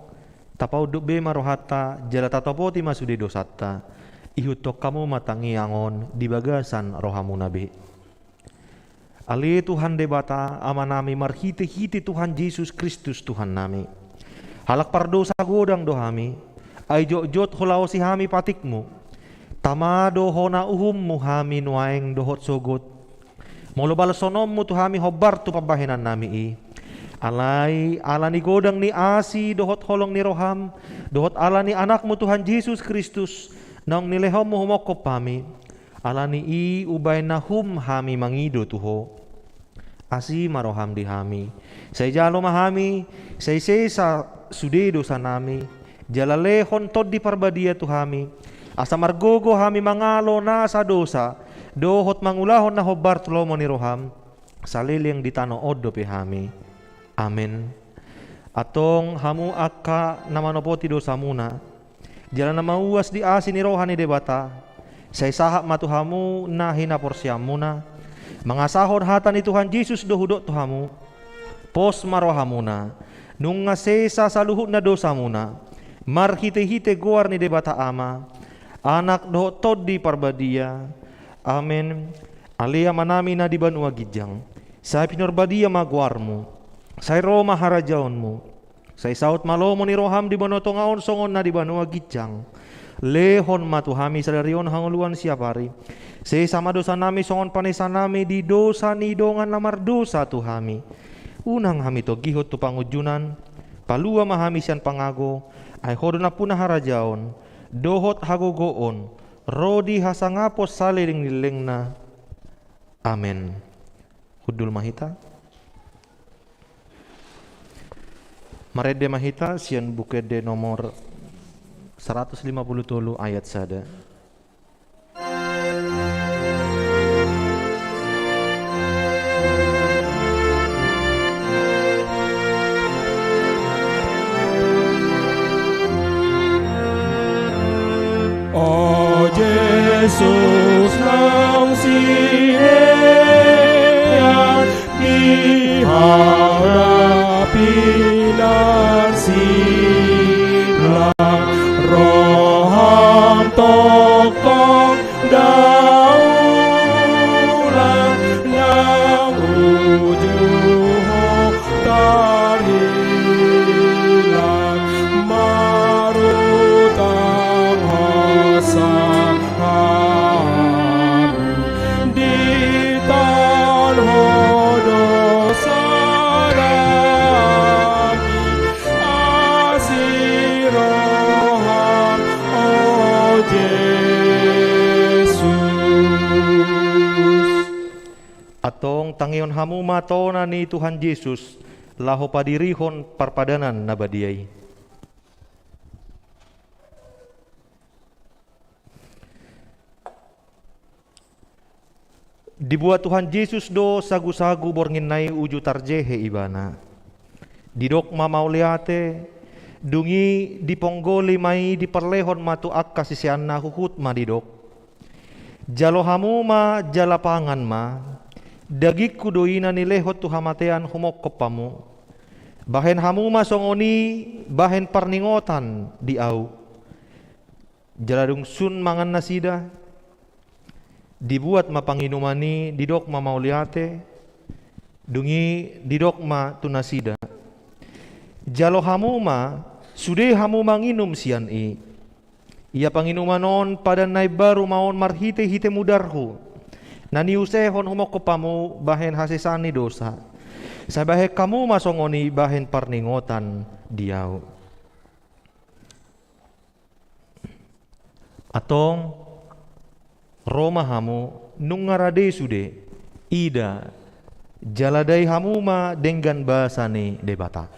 tapau dubbe marohata jala tatopoti masudi dosata ihutok kamu matangi angon di bagasan rohamu nabi. Ali Tuhan debata amanami marhiti-hiti Tuhan Yesus Kristus Tuhan nami. Halak pardosa godang dohami. Ay jot holao si hami patikmu. Tama dohona uhummu hami nuaeng dohot sogot. Molo balasonommu tu hami hobar tu pabahenan nami i. Alay ala ni godang ni asi dohot holong ni roham. Dohot ala ni anakmu Tuhan Yesus Kristus. Nang nilehom mo humokop pami, alani i ubay na hami mangido tuho. Asi maroham di hami. Say jalo mahami, say sa sudedo sa nami. Jalalehon tod di parbadia tu hami. Asa margogo hami mangalo na sa dosa. Dohot mangulahon na hobar tulomo ni roham. Saliliang ditano odo pe hami. Amen. Atong hamu akka namanopoti dosa muna. Jalan na mauwas di asin ni rohani debata. Say sahak matuhamu na hinaporsiam muna. Mga sahod hata ni Tuhan Yesus dohudot tuhamu. Pos marohamuna. Nung nga sesa sa luhut na dosa muna. Marhite-hite guar ni debata ama. Anak dohot tod di parbadia. Amen. Alia manami na di banua gijang. Say pinurbadia maguarmu. Say Roma harajaonmu. Say saut malomo ni roham di banotongaon songon na di banua gijang. Lehon matuhami sadarion hanguluan siapari. Say sama dosa nami songon panesa nami di dosa ni dongan namar dosa tuhami. Unang hami to gihot tu pangujunan. Palua mahami sian pangago. Ay hodona punah harajaon. Dohot hagogoon. Rodi hasangapos saliring nilengna. Amen. Hudul mahita. Marede mahita sian bukede nomor 150 ayat sada. Oh Jesus nang sinean diharapi silang roham tokong daulang yang ujuh tarilang marutang hasang kami di tanah dosa Atong tangion hamu matona ni Tuhan Yesus laho padirihon parpadanan nabadiay. Dibuat Tuhan Yesus do sagu-sagu bornginai uju tarjehe ibana. Didok mamauliate dungi diponggoli mai diperlehon matu akka sisianna hukut ma didok. Jalo hamu ma jalapangan ma dagik kudoina ni lehot tu hamatean humokop pamu. Bahen hamu ma songoni bahen parningotan di au. Jaladung sun mangan nasida dibuat mapanginumani didok ma mauliate dungi didok ma tunasida. Jalo hamu ma sude hamu manginum sian i. Ia panginumanon pada nai baru maon marhite hite mudarhu. nani usehon humok kepamu bahen hasisani dosa. Sabahe kamu masongoni bahen parningotan diau. Atong Roma hamu nungarade sude ida jaladai hamu ma dengan bahasane debata.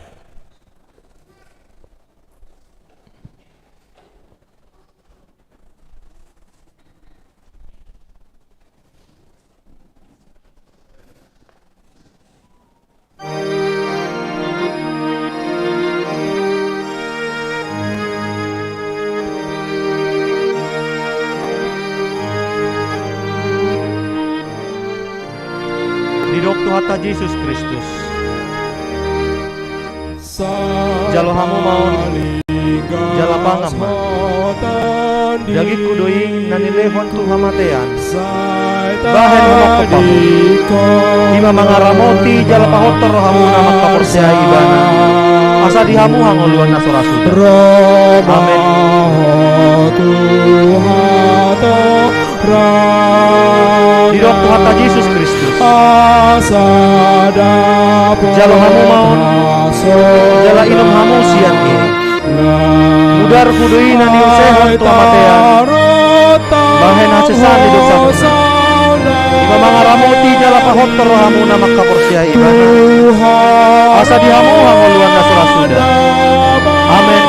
Didok Tuhan Yesus Kristus jalo hamu maun jala pangam ma dagit kudoi nani lehon tu hamatean bahen humok kepamu ima mangaramoti jala pahotor hamu nama kapersia ibana asa di hamu hangoluan nasora suda. Amin. Didok Tuhan Yesus Kristus jalo hamu maun jala inum hamu sian ini mudar kudui nani usehon tu hamatean bahen hasesan di dosa ima mangaramoti jala pahotor hamu nama kapersia ibana asa di hamu hangoluan nasora suda. Amin.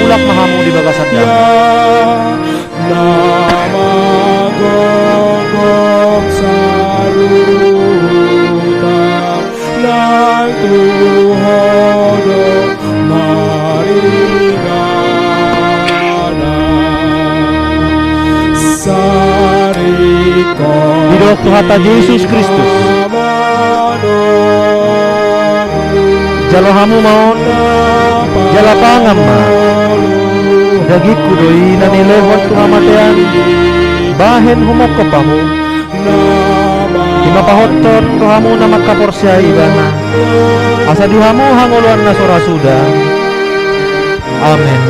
Mulak mahamu di bagasan damai. Nama gogok saruta nang tuhodo maringana sariko Didok Tuhan Yesus Kristus jalo hamu maun jala pangam ma dagit kudoi nani lewat tuhamatean bahen humok kepamu ima pahoton rohamu nama kaporsia ibana asa dihamu hangoluan nasora suda. Amin.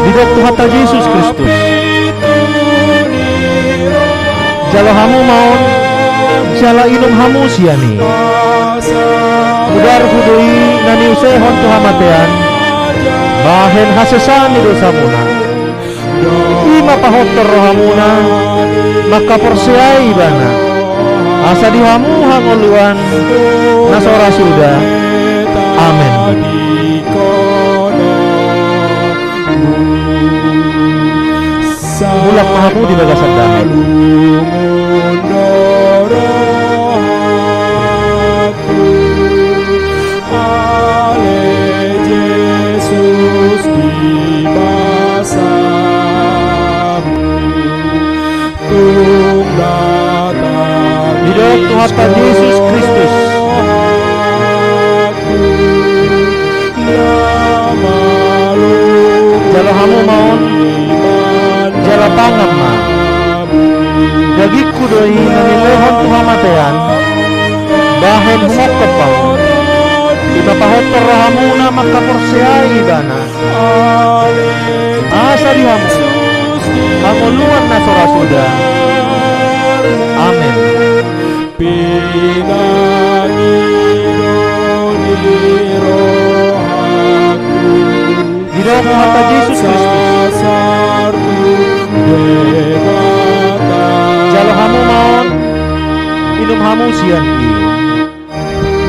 Didok Tuhan Yesus Kristus jalo hamu maun jala inum hamu siani mudar kudui nani usehon tuhamatean bahen hasesani dosamuna ima pahotor rohamuna maka persiai bana asa dihamu hangoluan nasora suda. Amin. Mulak mahamu di bagasan damai. Didok Tuhan Yesus Kristus jalo hamu maun jala pangam ma dagit kudoi nani lehon tuhamatean bahen humok kepang ima pahotor rohamuna maka persiai ibana asa dihamu hangoluan nasora suda. Amin. Didok Tuhan Yesus Kristus jalo hamu maun inum hamu sian i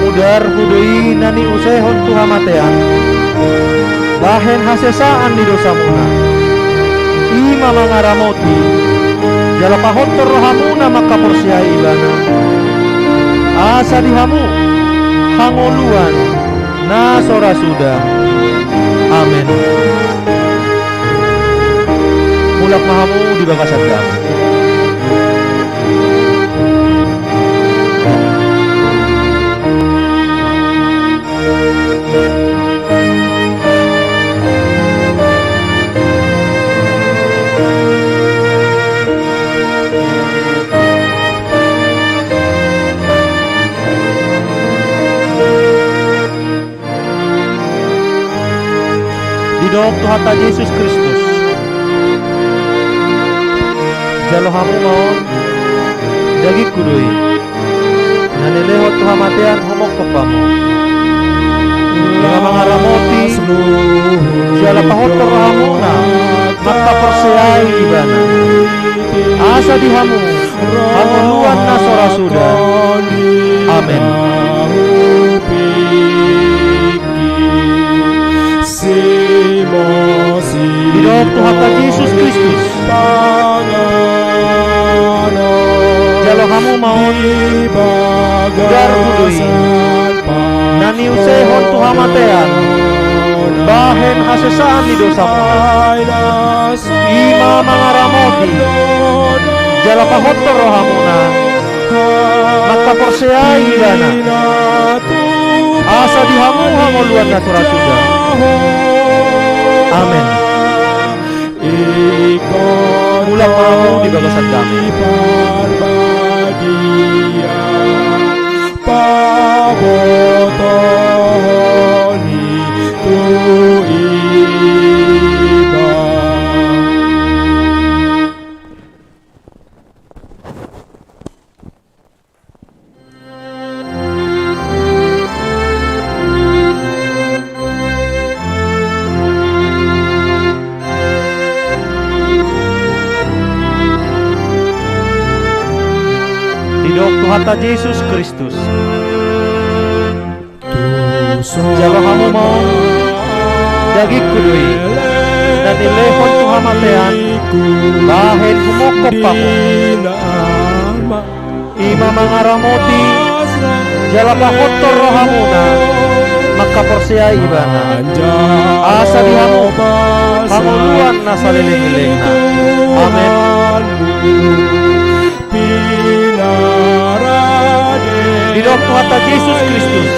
mudar kudui nani usehon tuhamatean bahen hasesaan di dosamuna ima mangaramoti jala pahotor rohamuna maka persia ibana asa dihamu hangoluan nasora suda. Amin. Mulak mahamu di bagasan damai. Tuhan Yesus Kristus. Jalo hamu maon dagi kudui nani leho Tuhan matean homok kopamu dengan mengaramoti jala pahotor hamuna maka perseai ibana asa dihamu hamuluan nasora sudah. Amin. Hidup Tuhan Yesus Kristus. Jalo kamu mau udar kudui nani usehon Tuhan matean bahen hasesaan di dosamu ima mangaramoti jala pahotor rohamuna maka perseai ibana asa dihamu hamuluan nasora sudah. Amin. Ulang mamu di bagasan kami. Tuhan Yesus Kristus. Jalo kamu mau dagi kudui dan dilehon Tuhan matean bahen humokop kamu ima mangaramoti jala pahotor rohamuna maka perseai ibana asa dihamu hamuluan nasaleleng-lengna. Amin. Hidup Tuhan Yesus Kristus.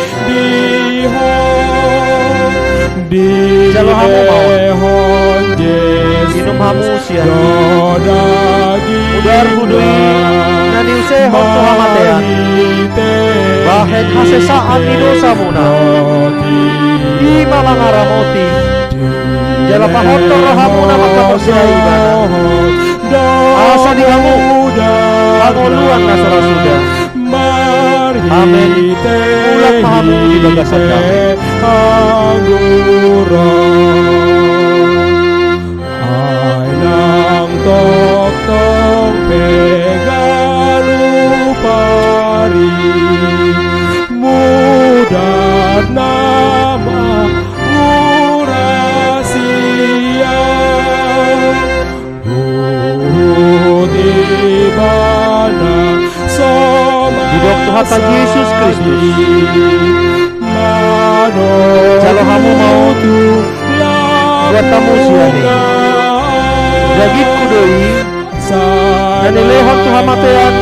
Jalo hamu mau minum hamu sian udar hudui nani usehon Tuhan matean bahen hasesaan di dosamuna ima mangaramoti jala pahotor rohamuna maka perseai ibana asa dihamu hamuluan nasora sudah. Amin. Ulang pahamu di bagasan kami. Ainang tok tok pegalu pari mudat nama murasia utibana hidup Tuhan Yesus Kristus. Jalo kamu mau buat tamu siani dagit kudoi dan ilehon Tuhan matean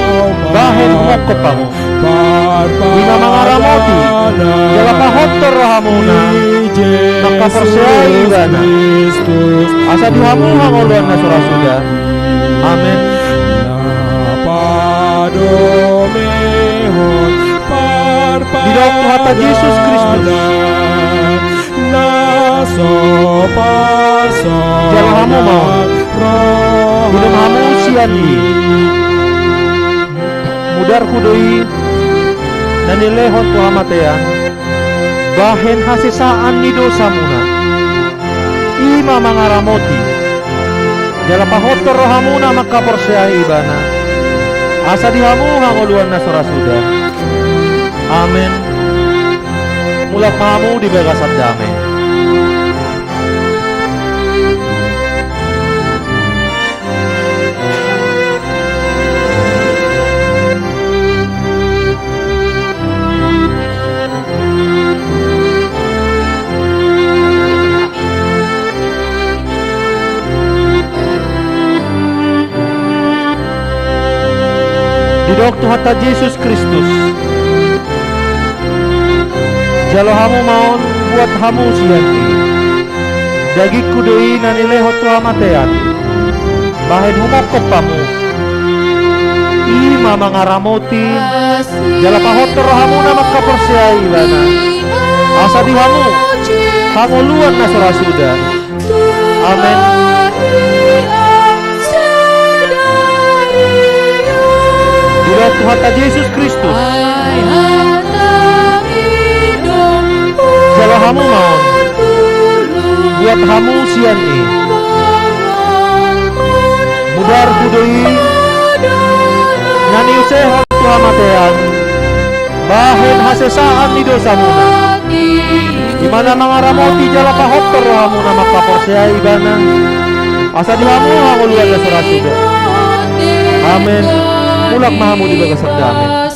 bahen humokop kamu ima mangaramoti jala pahotor rohamuna maka perseai ibana asa dihamu hamuluan nasora sudah. Amin. Hidup Tuhan Yesus Kristus. Jalo hamu mau hidup hamu siani mudar kudui dan ilehon Tuhan matean bahen hasesaan ni dosamuna ima mangaramoti jala pahotor rohamuna maka perseai ibana asa dihamu hamuluan nasora sudah. Amin. Mulak mamu di bagasan damai. Hidup Tuhan Yesus Kristus. Jalo hamu maon buat hamu sianti dagi kudui nani leho Tuhan matean bahen humokop kamu ima mangaramoti jala pahotor hamuna maka perseai ibana asa dihamu hamuluan nasora sudah. Amin. Di dalam Tuhan Yesus Kristus, jala hamu maon, buat hamu sian i, mudar budoi, nani usehon Tuhan matean, bahen hasesaan di dosa muna. Di mana mangaramoti jala pahot terhamu nama kaporsea ibana, asa dihamu hamu luar dasar juga. Amin. Mulak mahamu di bagasan damai.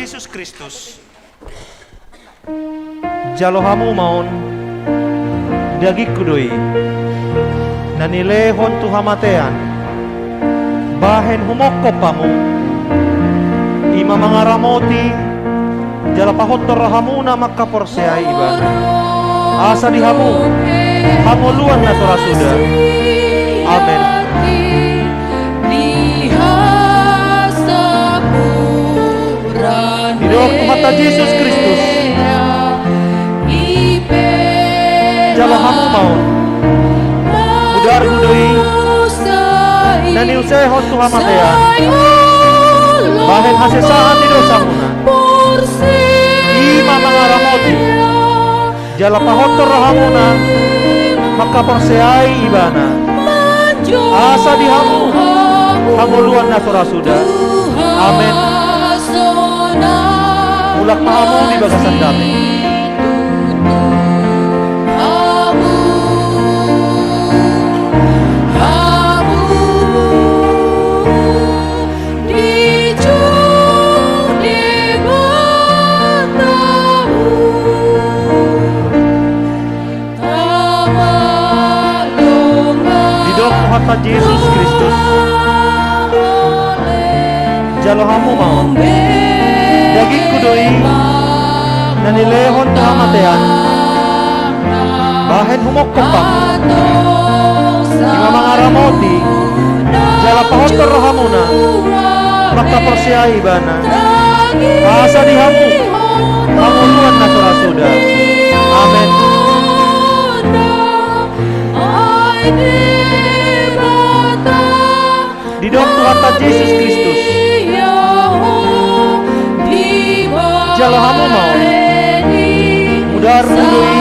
Yesus Kristus, jalo hamu maon dagik kudoi nanilehon tuhamatean bahen humokko pamu ima mangaramoti jala pahottor hamuna makkaporsea iban asa dihamu hamuluan na sudah. Amin. Di dalam Tuhan Yesus Kristus, jala hamu maun, udar hudoi, dan iusehon Tuhan matea, bahen hasesaan di dosa muna, ima mangaramoti, jala pahottor rahamuna, maka perseai ibana, asa dihamu, hamuluan nasura sudah. Amin. Mulak mahamu di bagasan damai. Di dalam Tuhan Yesus Kristus, jalo hamu maun daging kudoi nanilehon tuhamatean bahen humok kempang ima mangaramoti jala pahottor rohamuna maka persiai bana asa dihamu hamuluan nasura sudah. Amin. Di dalam Tuhan Yesus Kristus, jalo hamu maun mudar hudoi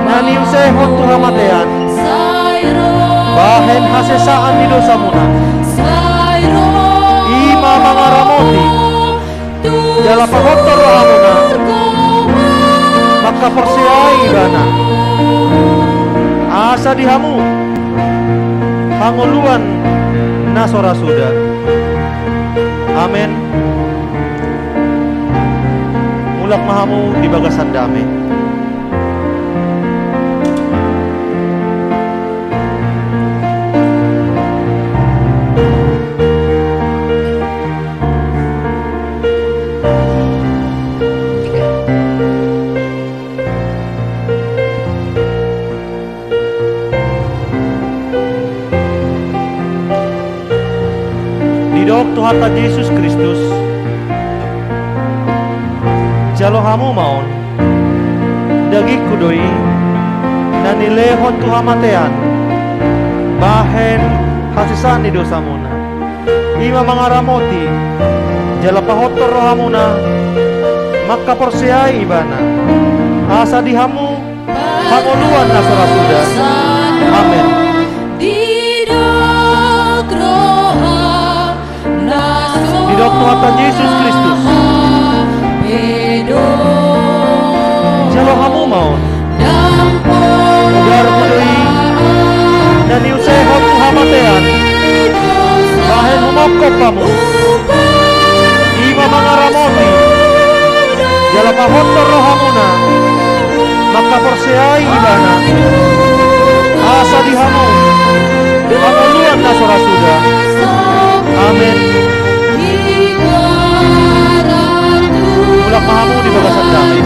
nani usehon tuhamatean bahen hasesaan di dosa muna ima mangaramoti jala pahottor rohamuna maka persiai ibana asa dihamu hanguluan nasora sudah. Amin. Mulak mahamu di bagasan damai. Di dalam Tuhan Yesus Kristus, jalo hamu maun daging kudoi nanilehon tuhamatean bahen hasisan di dosa muna ima mangaramoti jala pahottor rohamuna maka persiai ibana asa dihamu hamuluan nasura sudah. Amin. Di dalam Tuhan Yesus Kristus, jalo hamu maun udar kudoi dan iusehon tuhamatean bahen humokko pamu ima mangaramoti jala pahottor rohamuna maka perseai ibana asa dihamu hamuluan nasura sudah. Amin. Mulak mahamu di bagasan damai.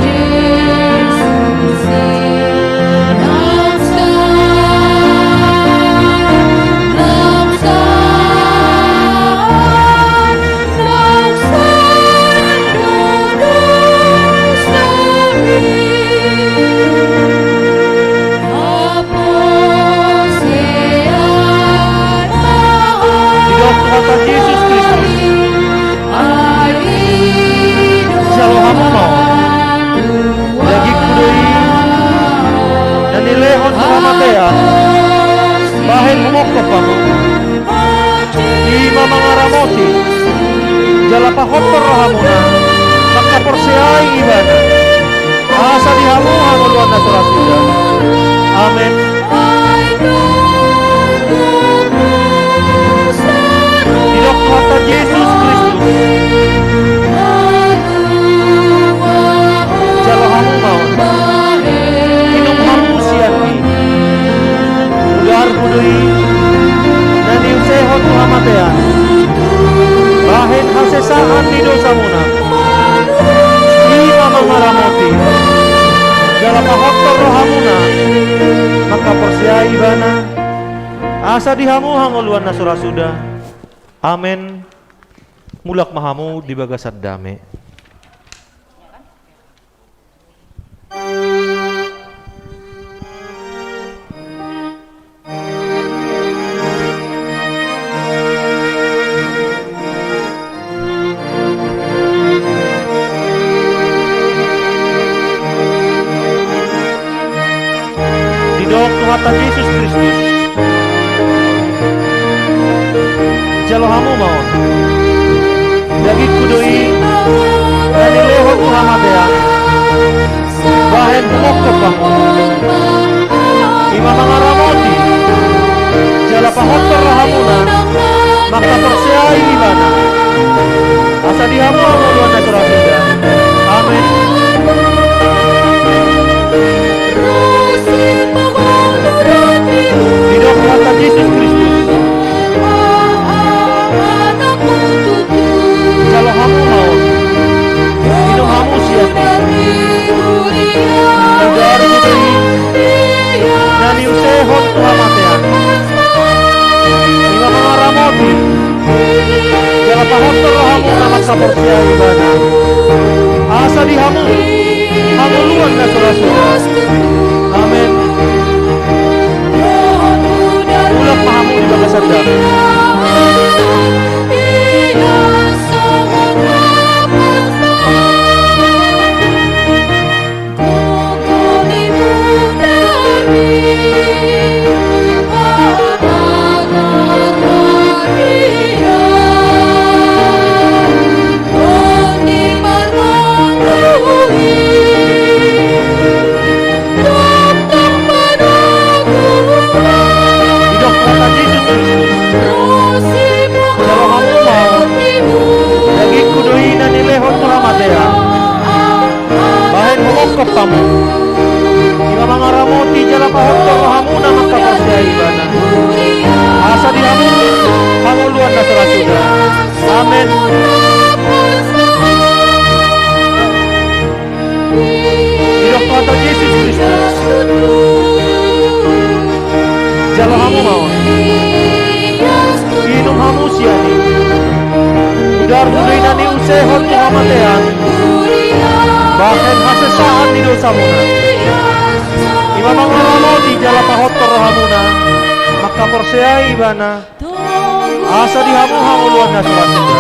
lehon tuhamatean bahen humokop pamu ima mangaramoti jalapa hotor rohamuna maka porseai ibana asa dihamu hamuluan nasurasuda amin. Hidup Tuhan Yesus Kristus jalo hamu maun minum hamu siangi udar budui nani useho tuhamatean bahen hasesaan di dosa muna ima mangaramoti jalapa hotor rohamuna maka persiai bana asa dihamu hangoluan nasurasuda amin. Mulak mahamu di bagasat dame. Di dalam Tuhan Yesus Kristus jalo hamu maun dagi kudui dari lehon tuhamatea bahen humokop pamu ima mangaramoti jalapa hotor rohamuna maka perseai ibana asa dihamu hamuluan nasurasuda amin. Hidup Tuhan Yesus Kristus jalo hamu maun minum hamu siangi udar budui nani usehon tuhamatean ima mangaramoti jalapa hotor rohamuna maka persiai ibana asa dihamu hamuluan nasurasuda amin. Ulak mahamu di bagasan dami pamu ima mangaramoti jalapa hotor rohamuna maka persiai ibana asa dihamu hanguluan nasurasuda amin. Hidup Tuhan Yesus Kristus jalo hamu maun minum hamu siani udar budui nani usehon tuhamatean bahen hasesaan di dosa muna ima mangaramoti jalapa hotor rohamuna maka perseai ibana asa dihamu hanguluan nasurasuda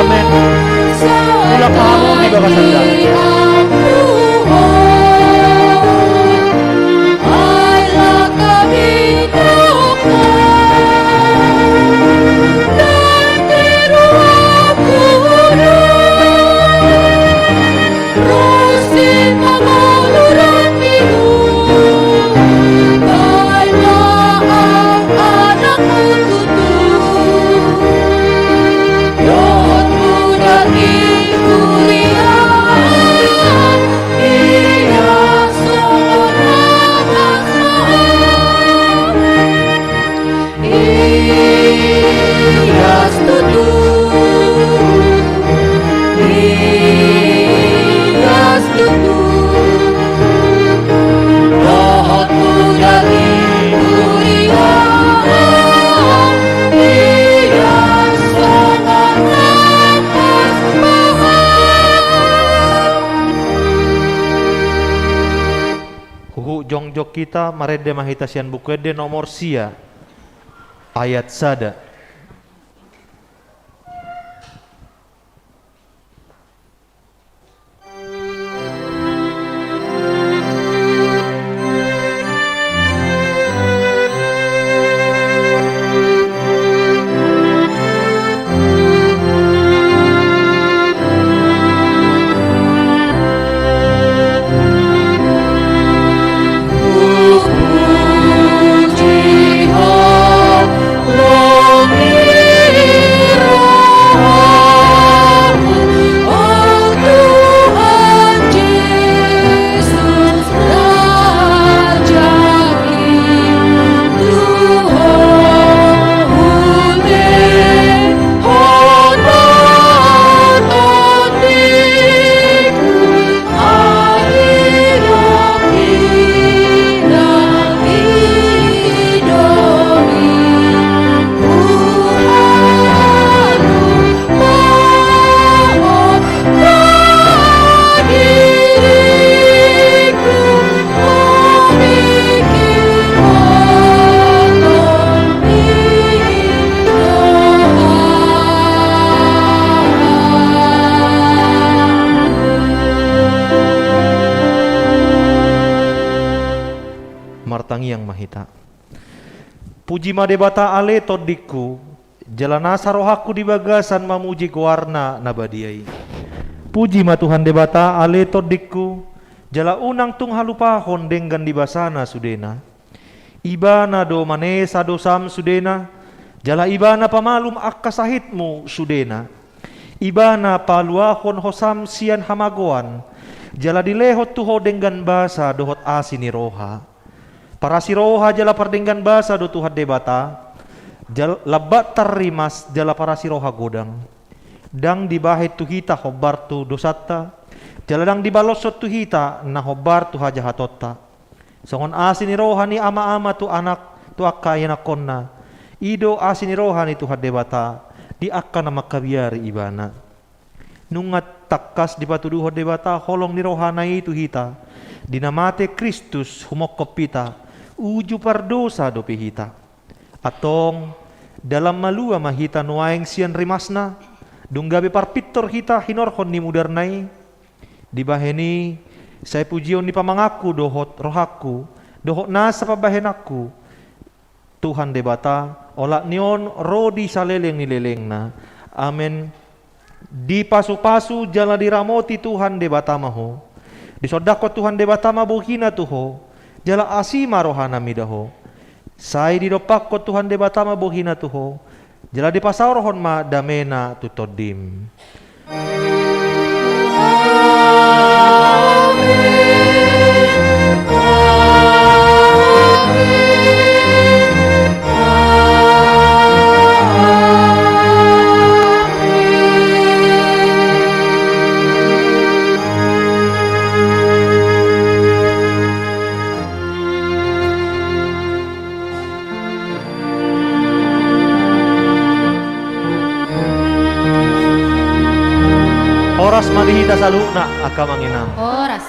amin. Mulak mahamu di bagasan dami jongjok kita marede mahitasian bukwede nomor sia ayat sada. martangi yang mahita. Puji madebata ale todiku, jalanasa rohaku di bagasan mamuji goarna nabadiai. Puji ma Tuhan debata ale todiku, jala unang tung halupahon denggan di basana sudena. Ibana do manesa dosam sudena, jala ibana pamalum akka sahitmu sudena. Ibana paluahon hosam sian hamagoan, jala dilehot tuho denggan basa dohot asini roha. Para si roha jala pardenggan basa do Tuhan debata, jala labat tarimas jala para si roha godang. Dang dibahit tu hita hobar tu dosata, jala dang dibalosot tu hita na hobar tu hajahatotta. Songon asini roha ni ama-ama tu anak tu akka yanakonna, ido asini roha ni Tuhan debata, di akka na makabiari ibana. Nungat takkas di patuduho debata holong ni rohana itu hita, dinamate Kristus humokop pita, uju pardosa do pihita. Atong dalam malua mahita nuaeng sian rimasna, dunggabe parpitor hita hinorhon ni mudernai. Di baheni saya pujion ni pamangaku dohot rohaku, dohot nasa pabahenaku. Tuhan debata, olak nion rodi saleleng ni lelengna. Amen. Di pasu-pasu jala diramoti Tuhan debata maho. Di sodako Tuhan debata mabuhina tuho. Jala asima rohana midaho. Sai di dopakko Tuhan debata mabuhina tuho. Jala di pasaurohon ma damena tutodim. Oras madihita saluna aka manginam. Oras.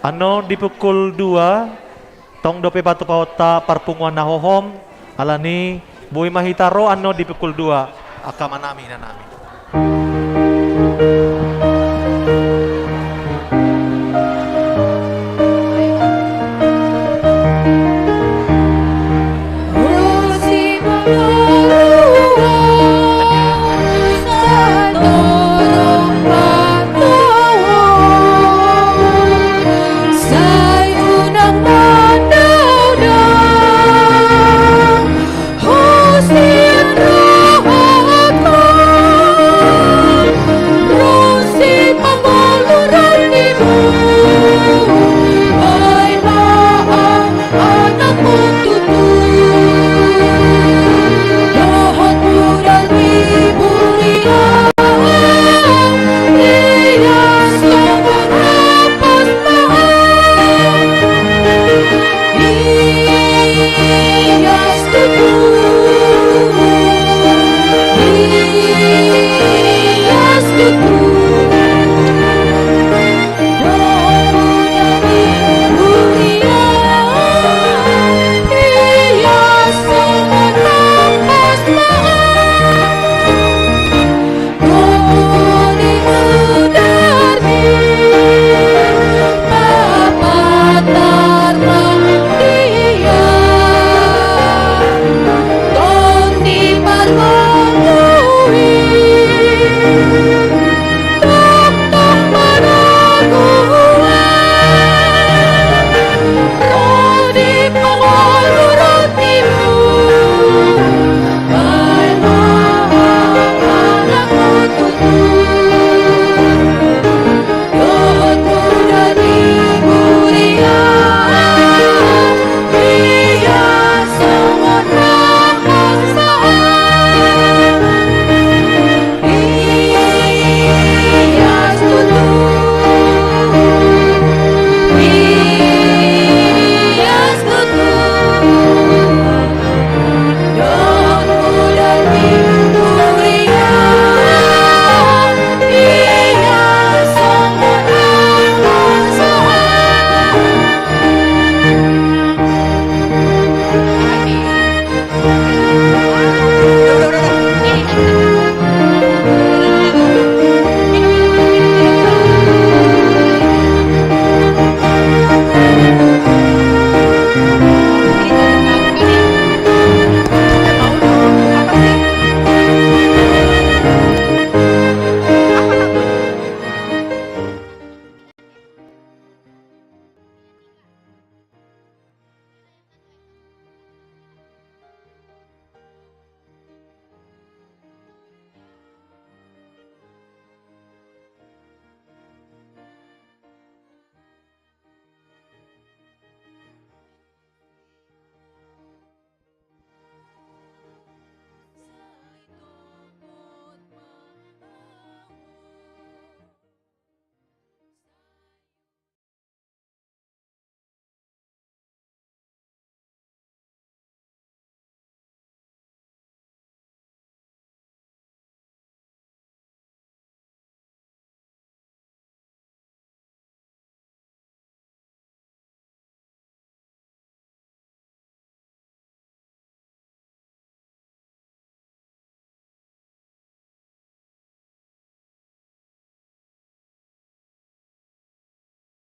Ano di pukul 2 tong dope patu paota parpunguan nahohom alani buhi mahitaro ano di pukul 2 aka manami na nami.